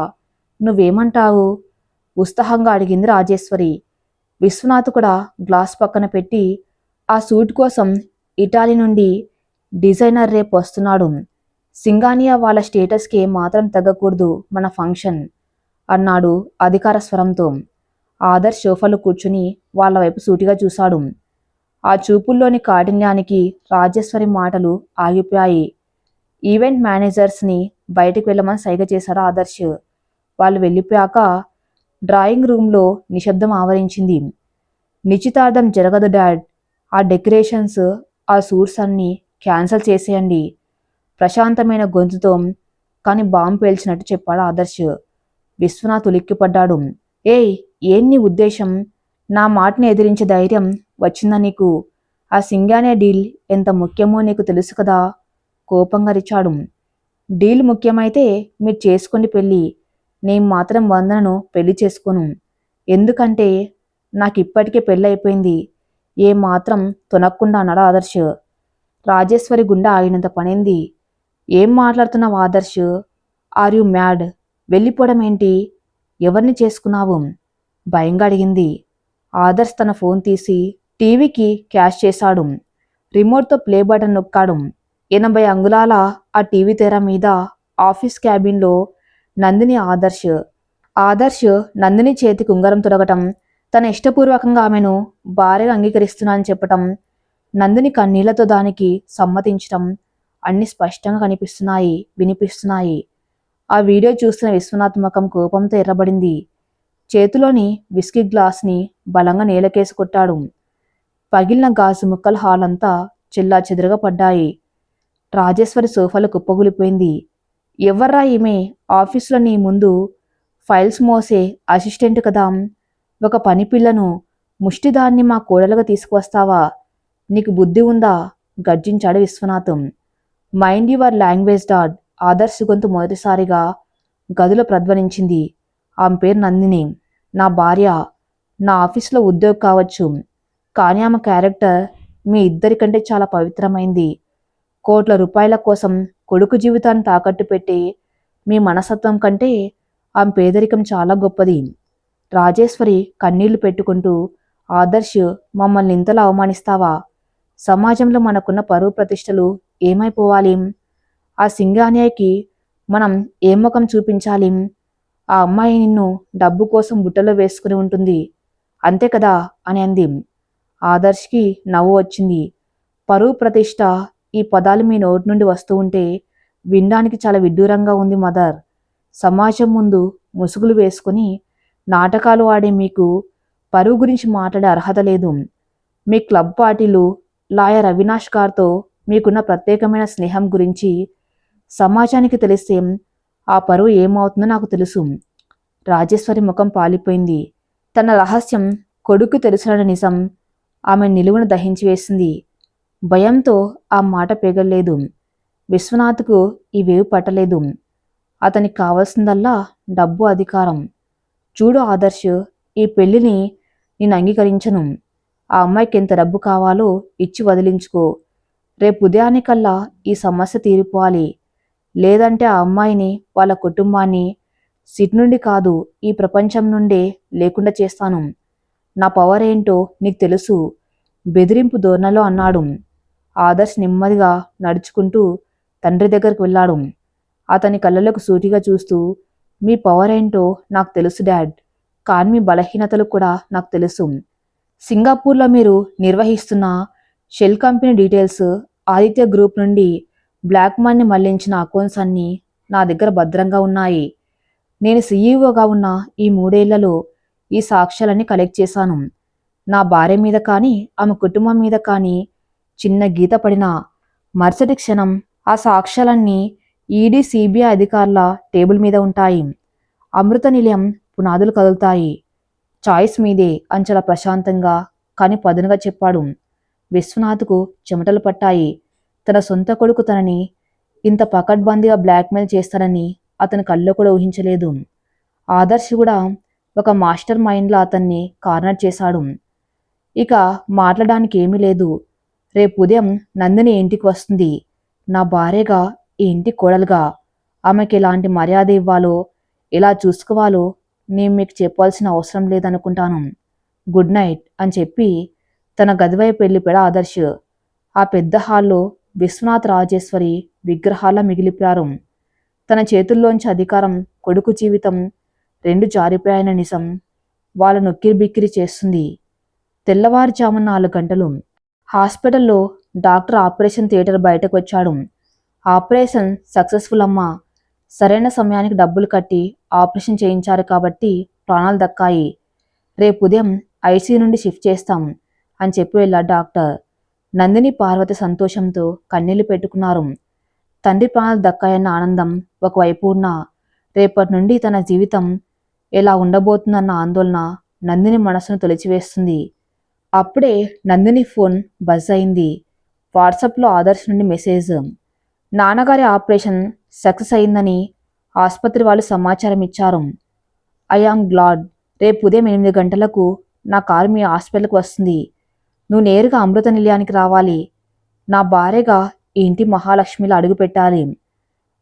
S1: నువ్వేమంటావు? ఉత్సాహంగా అడిగింది రాజేశ్వరి. విశ్వనాథ్ కూడా గ్లాస్ పక్కన పెట్టి, ఆ సూట్ కోసం ఇటాలీ నుండి డిజైనర్ రేపు వస్తున్నాడు. సింగానియా వాళ్ళ స్టేటస్కి ఏమాత్రం తగ్గకూడదు మన ఫంక్షన్ అన్నాడు అధికార స్వరంతో. ఆదర్శ్ సోఫాలో కూర్చుని వాళ్ళ వైపు సూటిగా చూశాడు. ఆ చూపుల్లోని కాఠిన్యానికి రాజేశ్వరి మాటలు ఆగిపోయాయి. ఈవెంట్ మేనేజర్స్ని బయటికి వెళ్ళమని సైగ చేశాడు ఆదర్శ్. వాళ్ళు వెళ్ళిపోయాక డ్రాయింగ్ రూమ్లో నిశ్శబ్దం ఆవరించింది. నిశ్చితార్థం జరగదు డాడ్, ఆ డెకరేషన్స్, ఆ సూట్స్ అన్నీ క్యాన్సిల్ చేసేయండి ప్రశాంతమైన గొంతుతో కానీ బాంబు పేల్చినట్టు చెప్పాడు ఆదర్శ్. విశ్వనాథ్ ఉలిక్కిపడ్డాడు. ఏయ్, ఏం నీ ఉద్దేశం? నా మాటని ఎదిరించే ధైర్యం వచ్చిందా నీకు? ఆ సింగానే డీల్ ఎంత ముఖ్యమో నీకు తెలుసు కదా? కోపంగా రిచాడు. డీల్ ముఖ్యమైతే మీరు చేసుకోండి పెళ్ళి, నేను మాత్రం వందనను పెళ్లి చేసుకోను. ఎందుకంటే నాకు ఇప్పటికే పెళ్ళైపోయింది. ఏ మాత్రం తొనక్కుండా అన్నాడు ఆదర్శ్. రాజేశ్వరి గుండె ఆగినంత పనింది. ఏం మాట్లాడుతున్నావు ఆదర్శ్? Are you mad? వెళ్ళిపోవడం ఏంటి? ఎవరిని చేసుకున్నావు? భయంగా అడిగింది. ఆదర్శ్ తన ఫోన్ తీసి టీవీకి క్యాష్ చేశాడు. రిమోట్తో ప్లే బటన్ నొక్కాడు. 80 అంగుళాల ఆ టీవీ తెర మీద ఆఫీస్ క్యాబిన్లో నందిని ఆదర్శ్ నందిని చేతికి ఉంగరం తొడగటం, తన ఇష్టపూర్వకంగా ఆమెను భార్యగా అంగీకరిస్తున్నానని చెప్పటం, నందిని కన్నీళ్లతో దానికి సమ్మతించటం అన్ని స్పష్టంగా వినిపిస్తున్నాయి. ఆ వీడియో చూస్తున్న విశ్వనాథ్ ముఖం కోపంతో ఎర్రబడింది. చేతిలోని విస్కీ గ్లాస్ని బలంగా నేలకేసి కొట్టాడు. పగిలిన గాజు ముక్కలు హాల్ అంతా చెల్లా చెదురుగా పడ్డాయి. రాజేశ్వరి సోఫాలో కుప్పగూలిపోయింది. ఎవర్రా ఈమె ఆఫీసులో నీ ముందు ఫైల్స్ మోసే అసిస్టెంట్ కదా. ఒక పని పిల్లను ముష్టిదాన్ని మా కోడలుగా తీసుకువస్తావా? నీకు బుద్ధి ఉందా? గర్జించాడు Vishwanatham. Mind your language dad. Adarsh గొంతు మొదటిసారిగా గదిలో ప్రధ్వనించింది. ఆమె పేరు నందిని. నా భార్య. నా ఆఫీసులో ఉద్యోగి కావచ్చు, కానీ ఆమె క్యారెక్టర్ మీ ఇద్దరికంటే చాలా పవిత్రమైంది. కోట్ల రూపాయల కోసం కొడుకు జీవితాన్ని తాకట్టు పెట్టి మీ మనస్తత్వం కంటే ఆమె పేదరికం చాలా గొప్పది. రాజేశ్వరి కన్నీళ్లు పెట్టుకుంటూ, ఆదర్శ్, మమ్మల్ని ఇంతలా అవమానిస్తావా? సమాజంలో మనకున్న పరువు ప్రతిష్టలు ఏమైపోవాలి? ఆ సింగాన్యాయికి మనం ఏ ముఖం చూపించాలి? ఆ అమ్మాయి నిన్ను డబ్బు కోసం బుట్టలో వేసుకుని ఉంటుంది, అంతే కదా అని అంది. ఆదర్శ్కి నవ్వు వచ్చింది. పరువు ప్రతిష్ట ఈ పదాలు మీ నోటి నుండి వస్తూ ఉంటే వినడానికి చాలా విడ్డూరంగా ఉంది మదర్. సమాజం ముందు ముసుగులు వేసుకుని నాటకాలు ఆడే మీకు పరువు గురించి మాట్లాడే అర్హత లేదు. మీ క్లబ్ పార్టీలు, లాయర్ అవినాష్ గారితో మీకున్న ప్రత్యేకమైన స్నేహం గురించి సమాజానికి తెలిస్తే ఆ పరువు ఏమవుతుందో నాకు తెలుసు. రాజేశ్వరి ముఖం పాలిపోయింది. తన రహస్యం కొడుకు తెలుసునన్న నిజం ఆమె నిలువున దహించి వేసింది. భయంతో ఆ మాట పెగల్లేదు. విశ్వనాథ్కు ఇవేవి పట్టలేదు. అతనికి కావాల్సిందల్లా డబ్బు, అధికారం. చూడు ఆదర్శ్, ఈ పెళ్లిని నేను అంగీకరించను. ఆ అమ్మాయికి ఎంత డబ్బు కావాలో ఇచ్చి వదిలించుకో. రేపు ఉదయానికల్లా ఈ సమస్య తీరిపోవాలి. లేదంటే ఆ అమ్మాయిని, వాళ్ళ కుటుంబాన్ని సిట్ నుండి కాదు, ఈ ప్రపంచం నుండే లేకుండా చేస్తాను. నా పవర్ ఏంటో నీకు తెలుసు, బెదిరింపు ధోరణిలో అన్నాడు. ఆదర్శ్ నెమ్మదిగా నడుచుకుంటూ తండ్రి దగ్గరకు వెళ్ళాడు. అతని కళ్ళలోకి సూటిగా చూస్తూ, మీ పవర్ ఏంటో నాకు తెలుసు డాడ్, కానీ మీ బలహీనతలు కూడా నాకు తెలుసు. సింగపూర్లో మీరు నిర్వహిస్తున్న shell company details, Aditya group నుండి బ్లాక్ మనీ మళ్లించిన అకౌంట్స్ అన్నీ నా దగ్గర భద్రంగా ఉన్నాయి. నేను సీఈఓగా ఉన్న ఈ 3 ఏళ్లలో ఈ సాక్ష్యాలన్నీ కలెక్ట్ చేశాను. నా భార్య మీద కానీ ఆమె కుటుంబం మీద కానీ చిన్న గీత పడినా మరుసటి క్షణం ఆ సాక్ష్యాలన్నీ ఈడీ, సిబిఐ అధికారుల టేబుల్ మీద ఉంటాయి. అమృత నిలయం పునాదులు కదులుతాయి. చాయిస్ మీదే అని చాలా ప్రశాంతంగా కానీ పదునుగా చెప్పాడు. విశ్వనాథ్కు చెమటలు పట్టాయి. తన సొంత కొడుకు తనని ఇంత పకడ్బందీగా బ్లాక్మెయిల్ చేస్తాడని అతని కల్లో కూడా ఊహించలేదు. ఆదర్శ్ కూడా ఒక మాస్టర్ మైండ్లో అతన్ని కార్నర్ చేశాడు. ఇక మాట్లాడడానికి ఏమీ లేదు. రేపు ఉదయం నందిని ఇంటికి వస్తుంది. నా భార్యగా, ఈ ఇంటి కోడలుగా ఆమెకి ఎలాంటి మర్యాద ఇవ్వాలో, ఎలా చూసుకోవాలో నేను మీకు చెప్పాల్సిన అవసరం లేదనుకుంటాను. గుడ్ నైట్ అని చెప్పి తన గదివైపు వెళ్ళిపోయాడు ఆదర్శ్. ఆ పెద్ద హాల్లో విశ్వనాథ్, రాజేశ్వరి విగ్రహాల మిగిలిపోయారు. తన చేతుల్లోంచి అధికారం, కొడుకు జీవితం 2 జారిపోయాయన్న నిజం వాళ్ళ నొక్కిరి బిక్కిరి చేస్తుంది. తెల్లవారుజామున 4 గంటలు. హాస్పిటల్లో డాక్టర్ ఆపరేషన్ థియేటర్ బయటకు వచ్చాడు. ఆపరేషన్ సక్సెస్ఫుల్ అమ్మా. సరైన సమయానికి డబ్బులు కట్టి ఆపరేషన్ చేయించారు కాబట్టి ప్రాణాలు దక్కాయి. రేపు ఉదయం ఐసీయూ నుండి షిఫ్ట్ చేస్తాం అని చెప్పి వెళ్ళాడు డాక్టర్. నందిని, పార్వతి సంతోషంతో కన్నీళ్లు పెట్టుకున్నారు. తండ్రి ప్రాణాలు దక్కాయన్న ఆనందం ఒకవైపు ఉన్నా, రేపటి నుండి తన జీవితం ఎలా ఉండబోతుందన్న ఆందోళన నందిని మనసును తొలిచివేస్తుంది. అప్పుడే నందిని ఫోన్ బజ్ అయింది. వాట్సాప్లో ఆదర్శ్ నుండి మెసేజ్. నాన్నగారి ఆపరేషన్ సక్సెస్ అయిందని ఆసుపత్రి వాళ్ళు సమాచారం ఇచ్చారు. I am glad. రేపు ఉదయం 8 గంటలకు నా కారు మీ హాస్పిటల్కి వస్తుంది. నువ్వు నేరుగా అమృత నిలయానికి రావాలి. నా భార్యగా ఈ ఇంటి మహాలక్ష్మిలో అడుగుపెట్టాలి.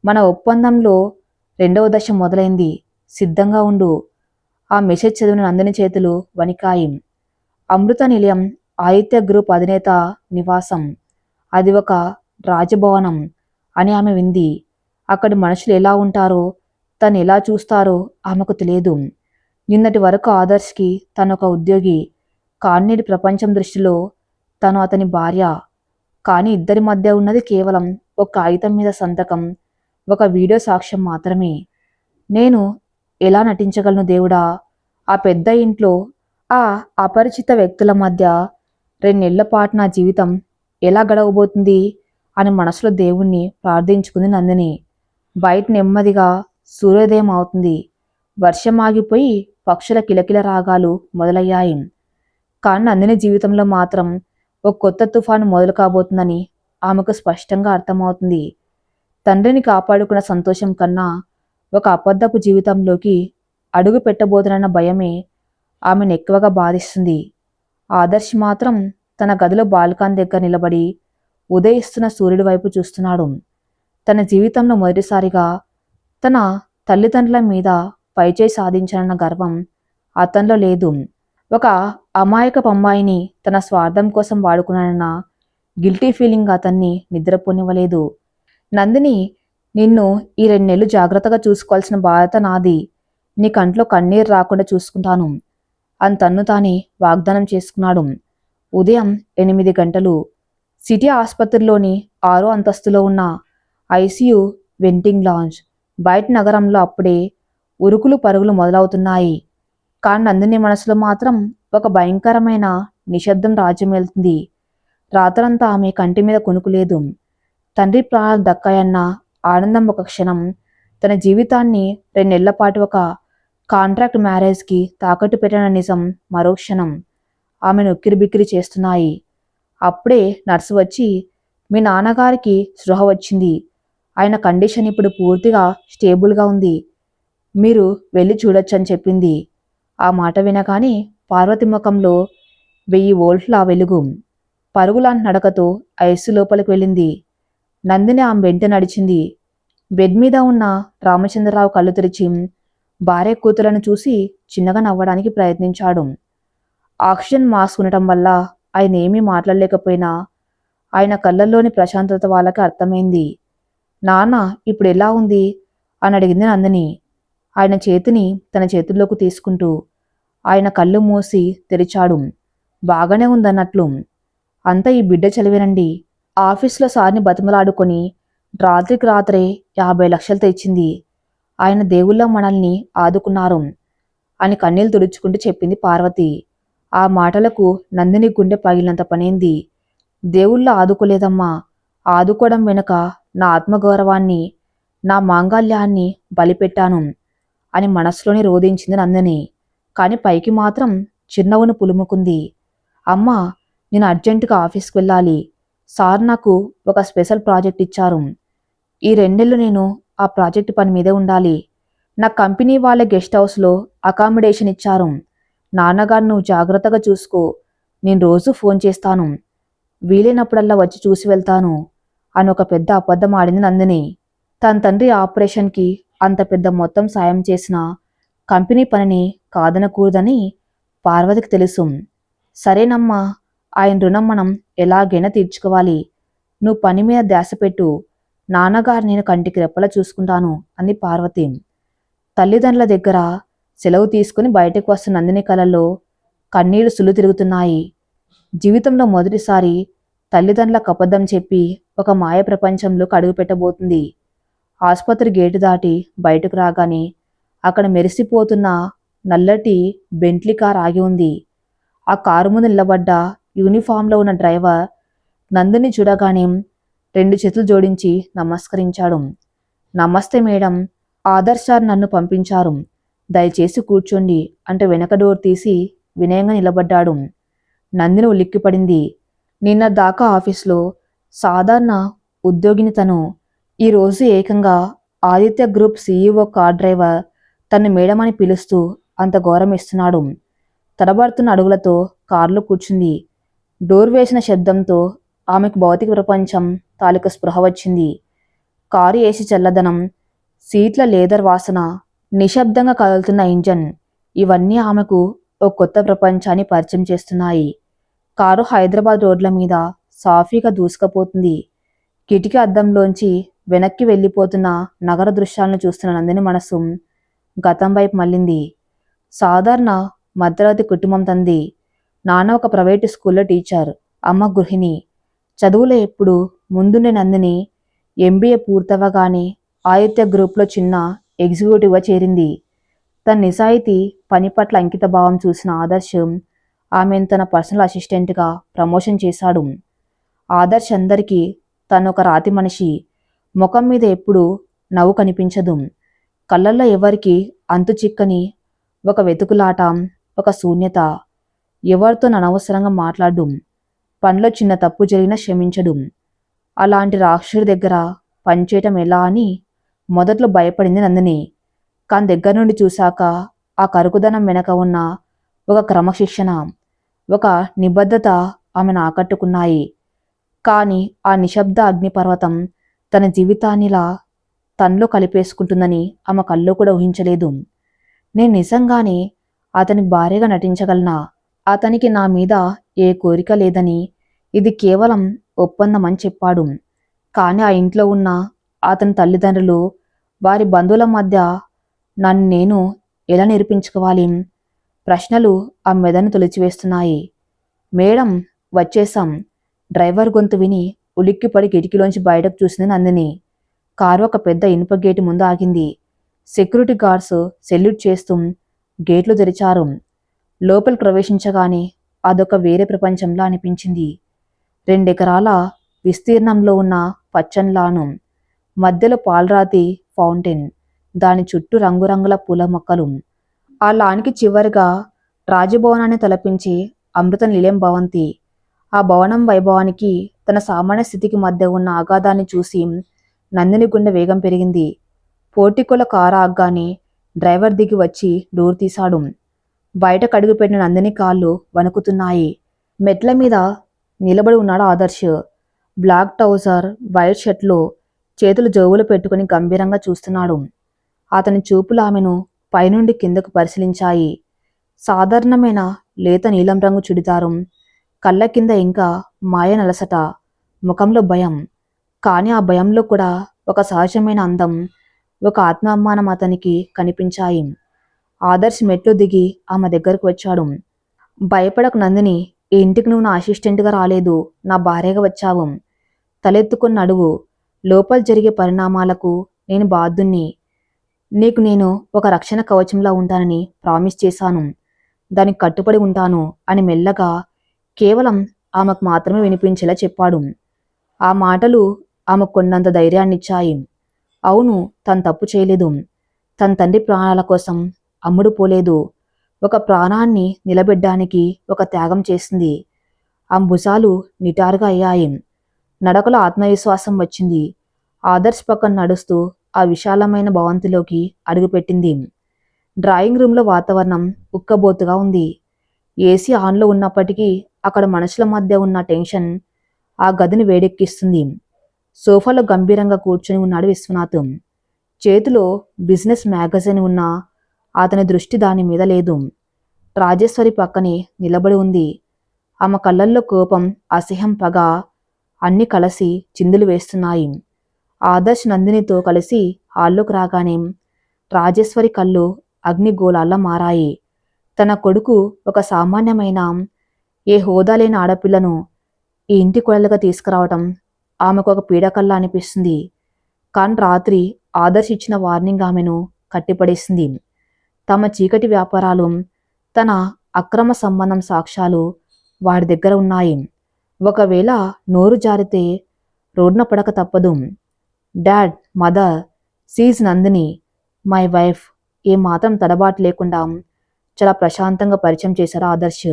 S1: మన ఒప్పందంలో 2వ దశ మొదలైంది. సిద్ధంగా ఉండు. ఆ మెసేజ్ చదివిన నందిని చేతులు వణికాయి. అమృత నిలయం ఆదిత్య గ్రూప్ అధినేత నివాసం. అది ఒక రాజభవనం అని ఆమె వింది. అక్కడి మనుషులు ఎలా ఉంటారో, తను ఎలా చూస్తారో ఆమెకు తెలియదు. నిన్నటి వరకు ఆదర్శ్కి తను ఒక ఉద్యోగి, కానీ ప్రపంచం దృష్టిలో తను అతని భార్య. కానీ ఇద్దరి మధ్య ఉన్నది కేవలం ఒక కాగితం మీద సంతకం, ఒక వీడియో సాక్ష్యం మాత్రమే. నేను ఎలా నటించగలను దేవుడా? ఆ పెద్ద ఇంట్లో ఆ అపరిచిత వ్యక్తుల మధ్య 2 నెలల పాటు నా జీవితం ఎలా గడవబోతుంది అని మనసులో దేవుణ్ణి ప్రార్థించుకుంది నందిని. బయట నెమ్మదిగా సూర్యోదయం అవుతుంది. వర్షం ఆగిపోయి పక్షుల కిలకిల రాగాలు మొదలయ్యాయి. కానీ నందిని జీవితంలో మాత్రం ఒక కొత్త తుఫాను మొదలు కాబోతుందని ఆమెకు స్పష్టంగా అర్థమవుతుంది. తండ్రిని కాపాడుకున్న సంతోషం కన్నా ఒక అబద్ధపు జీవితంలోకి అడుగు పెట్టబోతున్న భయమే ఆమెను ఎక్కువగా బాధిస్తుంది. ఆదర్శ్ మాత్రం తన గదిలో బాల్కాన్ దగ్గర నిలబడి ఉదయిస్తున్న సూర్యుడి వైపు చూస్తున్నాడు. తన జీవితంలో మొదటిసారిగా తన తల్లిదండ్రుల మీద పైచేయి సాధించాలన్న గర్వం అతనిలో లేదు. ఒక అమాయకపు అమ్మాయిని తన స్వార్థం కోసం వాడుకున్నానన్న గిల్టీ ఫీలింగ్ అతన్ని నిద్రపోనివ్వలేదు. నందిని, నిన్ను ఈ 2 నెలలు జాగ్రత్తగా చూసుకోవాల్సిన బాధ్యత నాది. నీ కంట్లో కన్నీరు రాకుండా చూసుకుంటాను అని తన్ను తానే వాగ్దానం చేసుకున్నాడు. ఉదయం 8 గంటలు. సిటీ ఆసుపత్రిలోని 6వ అంతస్తులో ఉన్న ఐసీయూ వెంటింగ్ లాంజ్. బయట నగరంలో అప్పుడే ఉరుకులు పరుగులు మొదలవుతున్నాయి. కానీ నందిని మనసులో మాత్రం ఒక భయంకరమైన నిశ్శబ్దం రాజ్యమేలుతుంది. రాత్రంతా ఆమె కంటి మీద కునుకు లేదు. తండ్రి ప్రాణాలు దక్కాయన్న ఆనందం ఒక క్షణం, తన జీవితాన్ని 2 నెలల పాటు ఒక కాంట్రాక్ట్ మ్యారేజ్కి తాకట్టు పెట్టిన నిజం మరో క్షణం ఆమెను ఉక్కిరిబిక్కిరి చేస్తున్నాయి. అప్పుడే నర్సు వచ్చి, మీ నాన్నగారికి స్పృహ వచ్చింది. ఆయన కండిషన్ ఇప్పుడు పూర్తిగా స్టేబుల్గా ఉంది. మీరు వెళ్ళి చూడొచ్చని చెప్పింది. ఆ మాట వినగానే పార్వతి ముఖంలో 1000 వోల్ట్ల వెలుగు. పరుగులాంటి నడకతో ఐసీయూ లోపలికి వెళ్ళింది. నందిని ఆమె వెంట నడిచింది. బెడ్ మీద ఉన్న రామచంద్రరావు కళ్ళు తెరిచి భార్య కూతులను చూసి చిన్నగా నవ్వడానికి ప్రయత్నించాడు. ఆక్సిజన్ మాస్క్ ఉండటం వల్ల ఆయన ఏమీ మాట్లాడలేకపోయినా ఆయన కళ్ళల్లోని ప్రశాంతత వాళ్ళకి అర్థమైంది. నాన్న ఇప్పుడు ఎలా ఉంది అని అడిగింది నందిని, ఆయన చేతిని తన చేతుల్లోకి తీసుకుంటూ. ఆయన కళ్ళు మూసి తెరిచాడు. బాగానే ఉందన్నట్లు. అంతా ఈ బిడ్డ చలివేనండి. ఆఫీసులో సార్ని బతిమలాడుకొని రాత్రికి రాత్రే 50 లక్షలు తెచ్చింది. ఆయన దేవుళ్ళ మనల్ని ఆదుకున్నారు అని కన్నీళ్లు తుడుచుకుంటూ చెప్పింది పార్వతి. ఆ మాటలకు నందిని గుండె పగిలినంత పనైంది. దేవుళ్ళ ఆదుకోలేదమ్మా, ఆదుకోవడం వెనుక నా ఆత్మగౌరవాన్ని, నా మాంగల్యాన్ని బలిపెట్టాను అని మనసులోనే రోధించింది నందిని. కాని పైకి మాత్రం చిరునవ్వును పులుముకుంది. అమ్మా, నేను అర్జెంటుగా ఆఫీస్కి వెళ్ళాలి. సార్ నాకు ఒక స్పెషల్ ప్రాజెక్ట్ ఇచ్చారు. ఈ 2 నెలలు నేను ఆ ప్రాజెక్టు పని మీదే ఉండాలి. నా కంపెనీ వాళ్ళ గెస్ట్ హౌస్లో అకామిడేషన్ ఇచ్చారు. నాన్నగారు నువ్వు జాగ్రత్తగా చూసుకో. నేను రోజు ఫోన్ చేస్తాను. వీలైనప్పుడల్లా వచ్చి చూసి వెళ్తాను అని ఒక పెద్ద అబద్ధం ఆడింది నందిని. తన తండ్రి ఆపరేషన్కి అంత పెద్ద మొత్తం సాయం చేసిన కంపెనీ పనిని కాదనకూడదని పార్వతికి తెలుసు. సరేనమ్మా, ఆయన రుణం మనం ఎలాగైనా తీర్చుకోవాలి. నువ్వు పని మీద ధ్యాస పెట్టు. నాన్నగారు నేను కంటికి రెప్పలా చూసుకుంటాను అంది పార్వతి. తల్లిదండ్రుల దగ్గర సెలవు తీసుకుని బయటకు వస్తున్న నందిని కళ్ళల్లో కన్నీళ్లు సుళ్ళు తిరుగుతున్నాయి. జీవితంలో మొదటిసారి తల్లిదండ్రులకు అబద్ధం చెప్పి ఒక మాయ ప్రపంచంలోకి అడుగు పెట్టబోతుంది. ఆసుపత్రి గేటు దాటి బయటకు రాగానే అక్కడ మెరిసిపోతున్న నల్లటి బెంట్లీ కార్ ఆగి ఉంది. ఆ కారు ముందు నిలబడ్డ యూనిఫామ్లో ఉన్న డ్రైవర్ నందిని చూడగానే 2 చేతులు జోడించి నమస్కరించాడు. నమస్తే మేడం, ఆదర్శ్ సార్ నన్ను పంపించారు. దయచేసి కూర్చోండి అంటూ వెనక డోర్ తీసి వినయంగా నిలబడ్డాడు. నందిని ఉలిక్కిపడింది. నిన్న దాకా ఆఫీస్లో సాధారణ ఉద్యోగిని తను. ఈరోజు ఏకంగా Aditya group CEO car driver తను మేడం అని పిలుస్తూ అంత గౌరవం ఇస్తున్నాడు. తడబడుతున్న అడుగులతో కారులో కూర్చుంది. డోర్ వేసిన శబ్దంతో ఆమెకు భౌతిక ప్రపంచం తాలూకు స్పృహ వచ్చింది. కారు ఏసి చల్లదనం, సీట్ల లేదర్ వాసన, నిశ్శబ్దంగా కదులుతున్న ఇంజన్, ఇవన్నీ ఆమెకు ఓ కొత్త ప్రపంచాన్ని పరిచయం చేస్తున్నాయి. కారు హైదరాబాద్ రోడ్ల మీద సాఫీగా దూసుకుపోతుంది. కిటికీ అద్దంలోంచి వెనక్కి వెళ్ళిపోతున్న నగర దృశ్యాలను చూస్తున్న నందిని మనసు గతం వైపు మళ్ళింది. సాధారణ మధ్యతరగతి కుటుంబం తంది. నాన్న ఒక ప్రైవేటు స్కూల్లో టీచర్, అమ్మ గృహిణి. చదువులో ఎప్పుడు ముందుండే నందిని ఎంబీఏ పూర్తవగానే ఆదిత్య గ్రూప్లో చిన్న ఎగ్జిక్యూటివ్గా చేరింది. తన నిజాయితీ, పని పట్ల అంకిత భావం చూసిన ఆదర్శ్ ఆమెను తన పర్సనల్ అసిస్టెంట్గా ప్రమోషన్ చేశాడు. ఆదర్శ్ అందరికీ తను ఒక రాతి మనిషి. ముఖం మీద ఎప్పుడూ నవ్వు కనిపించదు. కళ్ళల్లో ఎవరికి అంతు చిక్కని ఒక వెతుకులాట, ఒక శూన్యత. ఎవరితో అనవసరంగా మాట్లాడు, పనిలో చిన్న తప్పు జరిగినా క్షమించడు. అలాంటి రాక్షసుడి దగ్గర పనిచేయటం ఎలా అని మొదట్లో భయపడింది నందిని. కాని దగ్గర నుండి చూశాక ఆ కరుకుదనం వెనక ఉన్న ఒక క్రమశిక్షణ, ఒక నిబద్ధత ఆమెను ఆకట్టుకున్నాయి. కానీ ఆ నిశ్శబ్ద అగ్నిపర్వతం తన జీవితాన్నిలా తనలో కలిపేసుకుంటుందని ఆమె కల్లో కూడా ఊహించలేదు. నేను నిజంగానే అతనికి భార్యగా నటించగలనా? అతనికి నా మీద ఏ కోరిక లేదని, ఇది కేవలం ఒప్పందమని చెప్పాడు. కానీ ఆ ఇంట్లో ఉన్న అతని తల్లిదండ్రులు, వారి బంధువుల మధ్య నన్ను నేను ఎలా నిరూపించుకోవాలి? ప్రశ్నలు ఆ మెదడును తొలిచివేస్తున్నాయి. మేడం, వచ్చేశాం. డ్రైవర్ గొంతు విని ఉలిక్కిపడి కిటికీలోంచి బయటకు చూసింది నందిని. కారు ఒక పెద్ద ఇనుప గేటు ముందు ఆగింది. సెక్యూరిటీ గార్డ్స్ సెల్యూట్ చేస్తూ గేట్లు తెరిచారు. లోపలికి ప్రవేశించగానే అదొక వేరే ప్రపంచంలా అనిపించింది. 2 ఎకరాల విస్తీర్ణంలో ఉన్న పచ్చని లాను, మధ్యలో పాలరాతి ఫౌంటైన్, దాని చుట్టూ రంగురంగుల పూల మొక్కలు. ఆ లానికి చివరిగా రాజభవనాన్ని తలపించి అమృత నిలయం భవంతి. ఆ భవనం వైభవానికి, తన సామాన్య స్థితికి మధ్య ఉన్న ఆఘాతాన్ని చూసి నందిని గుండె వేగం పెరిగింది. పోర్టికోలో కారు ఆగ్గానే డ్రైవర్ దిగి వచ్చి డోర్ తీశాడు. బయటకు అడుగుపెట్టిన నందిని కాళ్ళు వణుకుతున్నాయి. మెట్ల మీద నిలబడి ఉన్నాడు ఆదర్శ్. బ్లాక్ ట్రౌజర్, వైట్ షర్ట్లో చేతులు జోబులు పెట్టుకుని గంభీరంగా చూస్తున్నాడు. అతని చూపులు ఆమెను పైనుండి కిందకు పరిశీలించాయి. సాధారణమైన లేత నీలం రంగు చుడిదారం, కళ్ళ కింద ఇంకా మాయ నలసట, ముఖంలో భయం. కానీ ఆ భయంలో కూడా ఒక సహజమైన అందం, ఒక ఆత్మాభిమానం అతనికి కనిపించాయి. ఆదర్శ్ మెట్లు దిగి ఆమె దగ్గరకు వచ్చాడు. భయపడకు నందిని, ఈ ఇంటికి నువ్వు నా అసిస్టెంట్గా రాలేదు, నా భార్యగా వచ్చావు. తలెత్తుకుని నడువు. లోపల జరిగే పరిణామాలకు నేను బాధ్యుణ్ణి. నీకు నేను ఒక రక్షణ కవచంలా ఉంటానని ప్రామిస్ చేశాను. దానికి కట్టుబడి ఉంటాను అని మెల్లగా, కేవలం ఆమెకు మాత్రమే వినిపించేలా చెప్పాడు. ఆ మాటలు ఆమెకు కొన్నంత ధైర్యాన్నిచ్చాయి. అవును, తను తప్పు చేయలేదు. తన తండ్రి ప్రాణాల కోసం అమ్ముడు పోలేదు. ఒక ప్రాణాన్ని నిలబెట్టడానికి ఒక త్యాగం చేసింది. ఆ భుజాలు నిటారుగా అయ్యాయి. నడకలో ఆత్మవిశ్వాసం వచ్చింది. ఆదర్శ్ పక్కన నడుస్తూ ఆ విశాలమైన భవంతిలోకి అడుగుపెట్టింది. డ్రాయింగ్ రూమ్లో వాతావరణం ఉక్కబోతుగా ఉంది. ఏసీ ఆన్లో ఉన్నప్పటికీ అక్కడ మనుషుల మధ్య ఉన్న టెన్షన్ ఆ గదిని వేడెక్కిస్తుంది. సోఫాలో గంభీరంగా కూర్చొని ఉన్నాడు విశ్వనాథ్. చేతిలో బిజినెస్ మ్యాగజైన్ ఉన్నా అతని దృష్టి దాని మీద లేదు. రాజేశ్వరి పక్కనే నిలబడి ఉంది. ఆమె కళ్ళల్లో కోపం, అసహ్యం, పగ అన్నీ కలిసి చిందులు వేస్తున్నాయి. ఆదర్శ్ నందినితో కలిసి హాల్లోకి రాగానే రాజేశ్వరి కళ్ళు అగ్నిగోళాల్లా మారాయి. తన కొడుకు ఒక సామాన్యమైన, ఏ హోదా లేని ఆడపిల్లను ఈ ఇంటి కోడలుగా తీసుకురావటం ఆమెకు ఒక పీడకల్లా అనిపిస్తుంది. కానీ రాత్రి ఆదర్శ్ ఇచ్చిన వార్నింగ్ ఆమెను కట్టిపడేసింది. తమ చీకటి వ్యాపారాలు, తన అక్రమ సంబంధం సాక్ష్యాలు వాడి దగ్గర ఉన్నాయి. ఒకవేళ నోరు జారితే రోడ్న పడక తప్పదు. Dad, mother, she's Nandini, my wife. ఏ మాత్రం తడబాటు లేకుండా చాలా ప్రశాంతంగా పరిచయం చేశాడు ఆదర్శ్.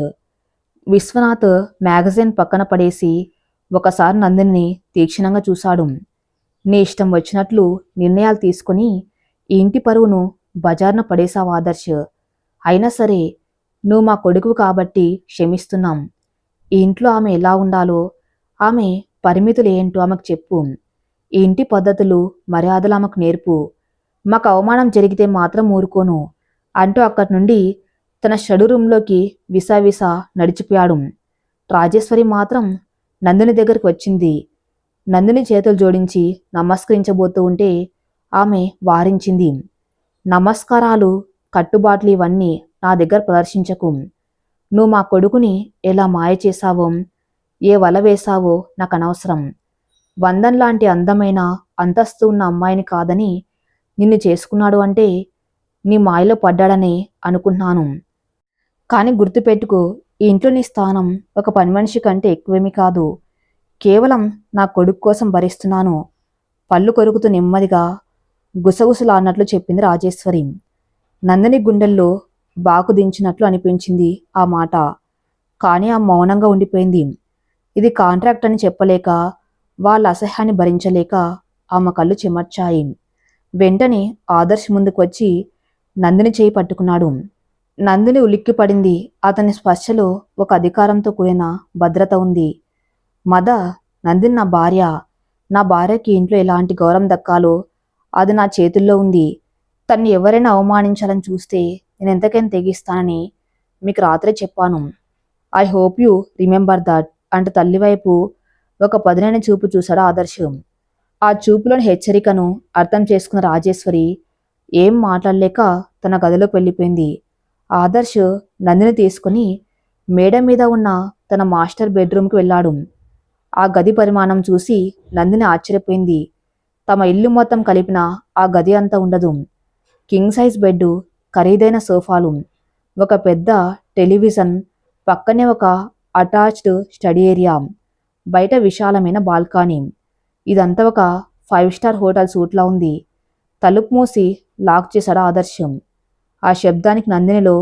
S1: విశ్వనాథ్ మ్యాగజైన్ పక్కన పడేసి ఒకసారి నందిని తీక్షణంగా చూశాడు. నీ ఇష్టం వచ్చినట్లు నిర్ణయాలు తీసుకుని ఈ ఇంటి పరువును బజార్న పడేశావు ఆదర్శ్. అయినా సరే నువ్వు మా కొడుకు కాబట్టి క్షమిస్తున్నాం. ఈ ఇంట్లో ఆమె ఎలా ఉండాలో, ఆమె పరిమితులు ఏంటో ఆమెకు చెప్పు. ఈ ఇంటి పద్ధతులు, మర్యాదలు ఆమెకు నేర్పు. మాకు అవమానం జరిగితే మాత్రం ఊరుకోను అంటూ అక్కడి నుండి తన షడు రూంలోకి విసావిసా నడిచిపోయాడు. రాజేశ్వరి మాత్రం నందిని దగ్గరికి వచ్చింది. నందిని చేతులు జోడించి నమస్కరించబోతూ ఉంటే ఆమె వారించింది. నమస్కారాలు, కట్టుబాట్లు ఇవన్నీ నా దగ్గర ప్రదర్శించకు. నువ్వు మా కొడుకుని ఎలా మాయ చేశావో, ఏ వల వేశావో నాకు అనవసరం. వందన్ లాంటి అందమైన, అంతస్తు ఉన్న అమ్మాయిని కాదని నిన్ను చేసుకున్నాడు అంటే నీ మాయలో పడ్డాడనే అనుకుంటున్నాను. కానీ గుర్తుపెట్టుకో, ఈ ఇంట్లో నీ స్థానం ఒక పని మనిషి కంటే ఎక్కువేమీ కాదు. కేవలం నా కొడుకు కోసం భరిస్తున్నాను. పళ్ళు కొరుకుతూ నెమ్మదిగా గుసగుసలాడినట్లు చెప్పింది రాజేశ్వరి. నందిని గుండెల్లో బాకు దించినట్లు అనిపించింది ఆ మాట. కానీ ఆ మౌనంగా ఉండిపోయింది. ఇది కాంట్రాక్ట్ అని చెప్పలేక, వాళ్ళ అసహ్యాన్ని భరించలేక ఆమె కళ్ళు చెమర్చాయి. వెంటనే ఆదర్శ్ ముందుకు వచ్చి నందిని చేయి పట్టుకున్నాడు. నందిని ఉలిక్కిపడింది. అతని స్పర్శలో ఒక అధికారంతో కూడిన భద్రత ఉంది. మద, నందిని నా భార్య. నా భార్యకి ఇంట్లో ఎలాంటి గౌరవం దక్కాలో అది నా చేతుల్లో ఉంది. తన్ని ఎవరైనా అవమానించాలని చూస్తే నేను ఎంతకైనా తెగిస్తానని మీకు రాత్రే చెప్పాను. I hope you remember that అంటూ తల్లివైపు ఒక పదునైన చూపు చూశాడు ఆదర్శం. ఆ చూపులోని హెచ్చరికను అర్థం చేసుకున్న రాజేశ్వరి ఏం మాట్లాడలేక తన గదిలోకి వెళ్ళిపోయింది. ఆదర్శ్ నందిని తీసుకుని మేడ మీద ఉన్న తన మాస్టర్ బెడ్రూమ్కి వెళ్ళాడు. ఆ గది పరిమాణం చూసి నందిని ఆశ్చర్యపోయింది. తమ ఇల్లు మొత్తం కలిపిన ఆ గది అంతా ఉండదు. కింగ్ సైజ్ బెడ్, ఖరీదైన సోఫాలు, ఒక పెద్ద టెలివిజన్, పక్కనే ఒక అటాచ్డ్ స్టడీ ఏరియా, బయట విశాలమైన బాల్కనీ. ఇదంతా ఒక 5 స్టార్ హోటల్ సూట్లా ఉంది. తలుపు మూసి లాక్ చేశాడు ఆదర్శం. ఆ శబ్దానికి నందినిలో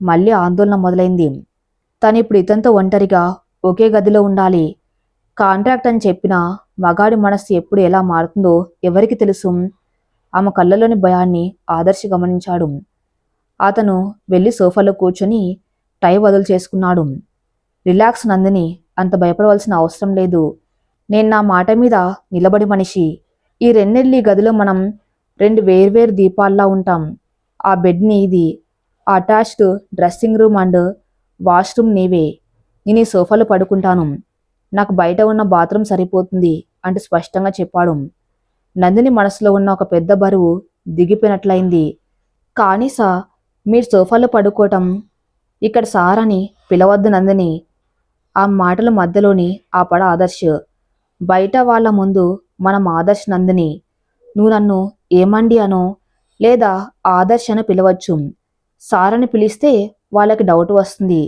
S1: మళ్ళీ ఆందోళన మొదలైంది. తనిప్పుడు ఇతనితో ఒంటరిగా ఒకే గదిలో ఉండాలి. కాంట్రాక్ట్ అని చెప్పిన మగాడి మనస్సు ఎప్పుడు ఎలా మారుతుందో ఎవరికి తెలుసు? ఆమె కళ్ళలోని భయాన్ని ఆదర్శ్ గమనించాడు. అతను వెళ్ళి సోఫాలో కూర్చొని టై వదులు చేసుకున్నాడు. రిలాక్స్ నందిని, అంత భయపడవలసిన అవసరం లేదు. నేను నా మాట మీద నిలబడి మనిషి. ఈ రెండెళ్ళి గదిలో మనం 2 వేర్వేరు దీపాల్లా ఉంటాం. ఆ బెడ్ నీది, attached dressing room and washroom నీవే. నేను ఈ సోఫాలో పడుకుంటాను. నాకు బయట ఉన్న బాత్రూమ్ సరిపోతుంది అంటూ స్పష్టంగా చెప్పాడు. నందిని మనసులో ఉన్న ఒక పెద్ద బరువు దిగిపోయినట్లయింది. కానీ సార్, మీరు సోఫాలో పడుకోవటం ఇక్కడ సార్ అని పిలవద్దు నందిని. ఆ మాటల మధ్యలోని ఆపడ ఆదర్శ్. బయట వాళ్ళ ముందు మనం ఆదర్శ్ నందిని. నువ్వు నన్ను ఏమండి అనో లేదా ఆదర్శ్ అని పిలవచ్చు. సార్ అని పిలిస్తే వాళ్ళకి డౌట్ వస్తుంది.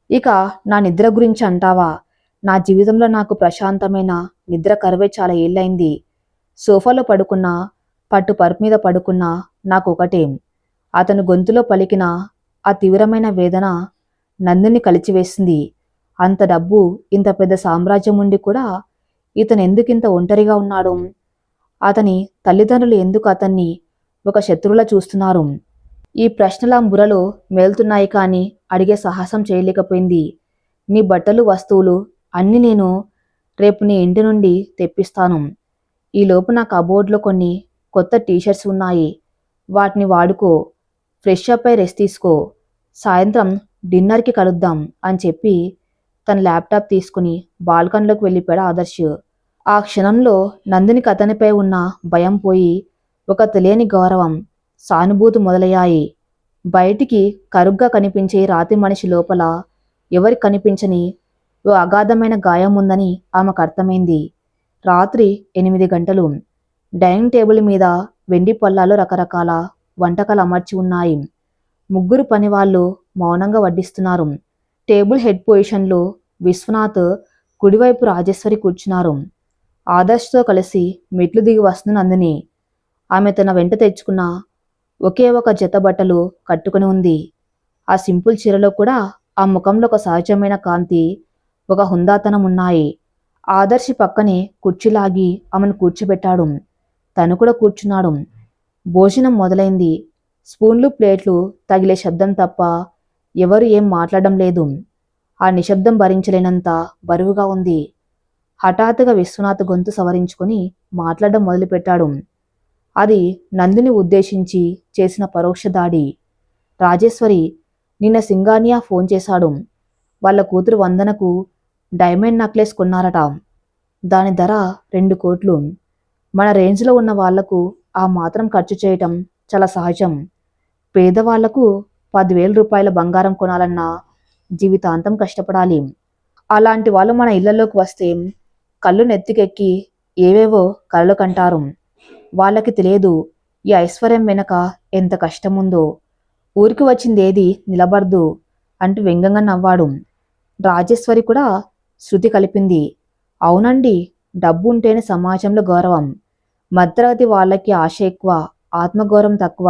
S1: ఇక నా నిద్ర గురించి అంటావా? నా జీవితంలో నాకు ప్రశాంతమైన నిద్ర కరువే చాలా ఏళ్ళైంది. సోఫాలో పడుకున్నా, పట్టు పరుపు మీద పడుకున్నా నాకు ఒకటే. అతను గొంతులో పలికిన ఆ తీవ్రమైన వేదన నందిని కలిచివేసింది. అంత డబ్బు, ఇంత పెద్ద సామ్రాజ్యం ఉండి కూడా ఇతను ఎందుకింత ఒంటరిగా ఉన్నాడు? అతని తల్లిదండ్రులు ఎందుకు అతన్ని ఒక శత్రువులా చూస్తున్నారు? ఈ ప్రశ్నల బుర్రలో మేలుతున్నాయి కానీ అడిగే సాహసం చేయలేకపోయింది. నీ బట్టలు, వస్తువులు అన్నీ నేను రేపు నీ ఇంటి నుండి తెప్పిస్తాను. ఈలోపు నా కబోర్డ్లో కొన్ని కొత్త టీషర్ట్స్ ఉన్నాయి. వాటిని వాడుకో. ఫ్రెష్ అప్ అయి రెస్ట్ తీసుకో. సాయంత్రం డిన్నర్కి కలుద్దాం అని చెప్పి తన ల్యాప్టాప్ తీసుకుని బాల్కనీలోకి వెళ్ళిపోయాడు ఆదర్శ్. ఆ క్షణంలో నందినికి అతనిపై ఉన్న భయం పోయి ఒక తెలియని గౌరవం, సానుభూతి మొదలయ్యాయి. బయటికి కరుగ్గా కనిపించే రాతి మనిషి లోపల ఎవరికి కనిపించని ఓ అగాధమైన గాయం ఉందని ఆమెకు అర్థమైంది. రాత్రి 8 గంటలు. డైనింగ్ టేబుల్ మీద వెండి పళ్ళాలు రకరకాల వంటకాలు అమర్చి ఉన్నాయి. 3 పనివాళ్ళు మౌనంగా వడ్డిస్తున్నారు. టేబుల్ హెడ్ పొజిషన్లో విశ్వనాథ్, కుడివైపు రాజేశ్వరి కూర్చున్నారు. ఆదర్శ్తో కలిసి మెట్లు దిగి వస్తున్న నందిని. ఆమె తన వెంట తెచ్చుకున్న ఒకే ఒక జత బట్టలు కట్టుకుని ఉంది. ఆ సింపుల్ చీరలో కూడా ఆ ముఖంలో ఒక సహజమైన కాంతి, ఒక హుందాతనం ఉన్నాయి. ఆదర్శి పక్కనే కుర్చీలాగి ఆమెను కూర్చోబెట్టాడు. తను కూడా కూర్చున్నాడు. భోజనం మొదలైంది. స్పూన్లు, ప్లేట్లు తగిలే శబ్దం తప్ప ఎవరు ఏం మాట్లాడడం లేదు. ఆ నిశ్శబ్దం భరించలేనంత బరువుగా ఉంది. హఠాత్తుగా విశ్వనాథ్ గొంతు సవరించుకొని మాట్లాడడం మొదలుపెట్టాడు. అది నందిని ఉద్దేశించి చేసిన పరోక్ష దాడి. రాజేశ్వరి, నిన్న సింగానియా ఫోన్ చేశాడు. వాళ్ళ కూతురు వందనకు డైమండ్ నెక్లెస్ కొన్నారట. దాని ధర 2 కోట్లు. మన రేంజ్లో ఉన్న వాళ్లకు ఆ మాత్రం ఖర్చు చేయటం చాలా సహజం. పేదవాళ్లకు 10,000 రూపాయల బంగారం కొనాలన్నా జీవితాంతం కష్టపడాలి. అలాంటి వాళ్ళు మన ఇళ్లలోకి వస్తే కళ్ళు నెత్తికెక్కి ఏవేవో కలలు కంటారు. వాళ్ళకి తెలియదు ఈ ఐశ్వర్యం వెనక ఎంత కష్టముందో. ఊరికి వచ్చిందేది నిలబడదు అంటూ వ్యంగ్యంగా నవ్వాడు. రాజేశ్వరి కూడా శృతి కలిపింది. అవునండి, డబ్బు ఉంటేనే సమాజంలో గౌరవం. మధ్యతరగతి వాళ్ళకి ఆశ ఎక్కువ, ఆత్మగౌరవం తక్కువ.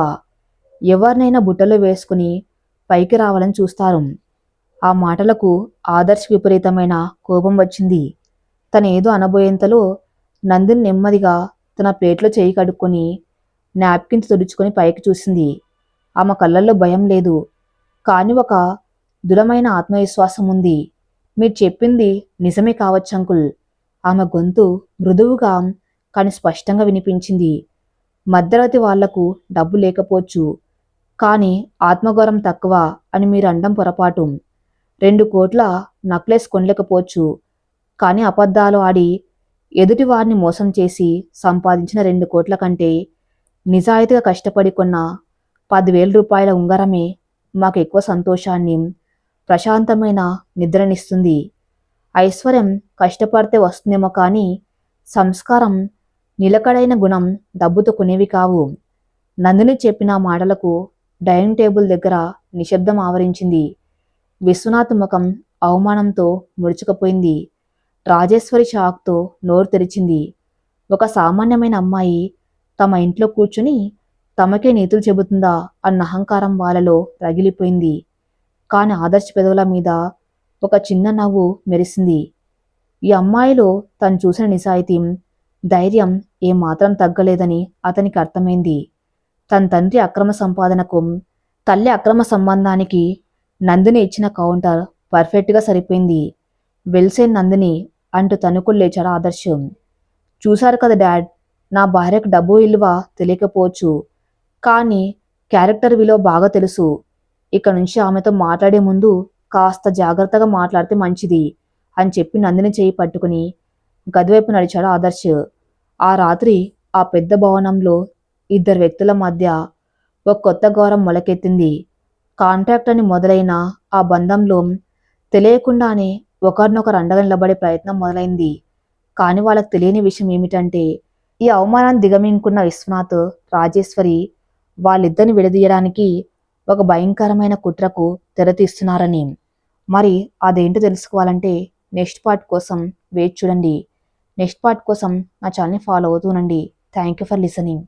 S1: ఎవరినైనా బుట్టలో వేసుకుని పైకి రావాలని చూస్తారు. ఆ మాటలకు ఆదర్శ్ విపరీతమైన కోపం వచ్చింది. తనేదో అనబోయేంతలో నందిని నెమ్మదిగా తన ప్లేట్లో చేయి కడుక్కొని నాప్కిన్స్ తుడుచుకొని పైకి చూసింది. ఆమె కళ్ళల్లో భయం లేదు, కాని ఒక దృఢమైన ఆత్మవిశ్వాసం ఉంది. మీరు చెప్పింది నిజమే కావచ్చు అంకుల్. ఆమె గొంతు మృదువుగా కాని స్పష్టంగా వినిపించింది. మధ్యతరగతి వాళ్లకు డబ్బు లేకపోవచ్చు, కానీ ఆత్మగౌరవం తక్కువ అని మీరు అనడం పొరపాటు. 2 కోట్ల నక్లెస్ కొనలేకపోవచ్చు, కానీ అబద్ధాలు ఆడి ఎదుటి వారిని మోసం చేసి సంపాదించిన 2 కోట్ల కంటే నిజాయితీగా కష్టపడి కొన్న 10,000 రూపాయల ఉంగరమే మాకు ఎక్కువ సంతోషాన్ని, ప్రశాంతమైన నిద్రనిస్తుంది. ఐశ్వర్యం కష్టపడితే వస్తుందేమో కానీ సంస్కారం, నిలకడైన గుణం డబ్బుతో కొనేవి కావు. నందిని చెప్పిన మాటలకు డైనింగ్ టేబుల్ దగ్గర నిశ్శబ్దం ఆవరించింది. విశ్వనాథ్ ముఖం అవమానంతో ముడుచుకుపోయింది. రాజేశ్వరి షాక్తో నోరు తెరిచింది. ఒక సామాన్యమైన అమ్మాయి తమ ఇంట్లో కూర్చుని తమకే నీతులు చెబుతుందా అన్న అహంకారం వాళ్ళలో రగిలిపోయింది. కాని ఆదర్శ్ పెదవుల మీద ఒక చిన్న నవ్వు మెరిసింది. ఈ అమ్మాయిలో తను చూసిన నిజాయితీ, ధైర్యం ఏమాత్రం తగ్గలేదని అతనికి అర్థమైంది. తన తండ్రి అక్రమ సంపాదనకు, తల్లి అక్రమ సంబంధానికి నందిని ఇచ్చిన కౌంటర్ పర్ఫెక్ట్గా సరిపోయింది. వెల్సేన్ నందిని అంటూ తనుకులు లేచాడు ఆదర్శ్. చూశారు కదా డాడ్, నా భార్యకు డబ్బు విలువ తెలియకపోవచ్చు, కానీ క్యారెక్టర్ విలువ బాగా తెలుసు. ఇక నుంచి ఆమెతో మాట్లాడే ముందు కాస్త జాగ్రత్తగా మాట్లాడితే మంచిది అని చెప్పి నందిని చేయి పట్టుకుని గదివైపు నడిచాడు ఆదర్శ్. ఆ రాత్రి ఆ పెద్ద భవనంలో 2 వ్యక్తుల మధ్య ఒక కొత్త గౌరవం మొలకెత్తింది. కాంట్రాక్ట్ అని మొదలైన ఆ బంధంలో తెలియకుండానే ఒకరినొకరు అండగా నిలబడే ప్రయత్నం మొదలైంది. కానీ వాళ్ళకి తెలియని విషయం ఏమిటంటే, ఈ అవమానాన్ని దిగమింగుకున్న విశ్వనాథ్, రాజేశ్వరి వాళ్ళిద్దరిని విడదీయడానికి ఒక భయంకరమైన కుట్రకు తెరతీస్తున్నారని. మరి అదేంటో తెలుసుకోవాలంటే నెక్స్ట్ పార్ట్ కోసం వెయిట్ చూడండి. నెక్స్ట్ పార్ట్ కోసం నా ఛానల్ని ఫాలో అవుతూనండి. Thank you for listening.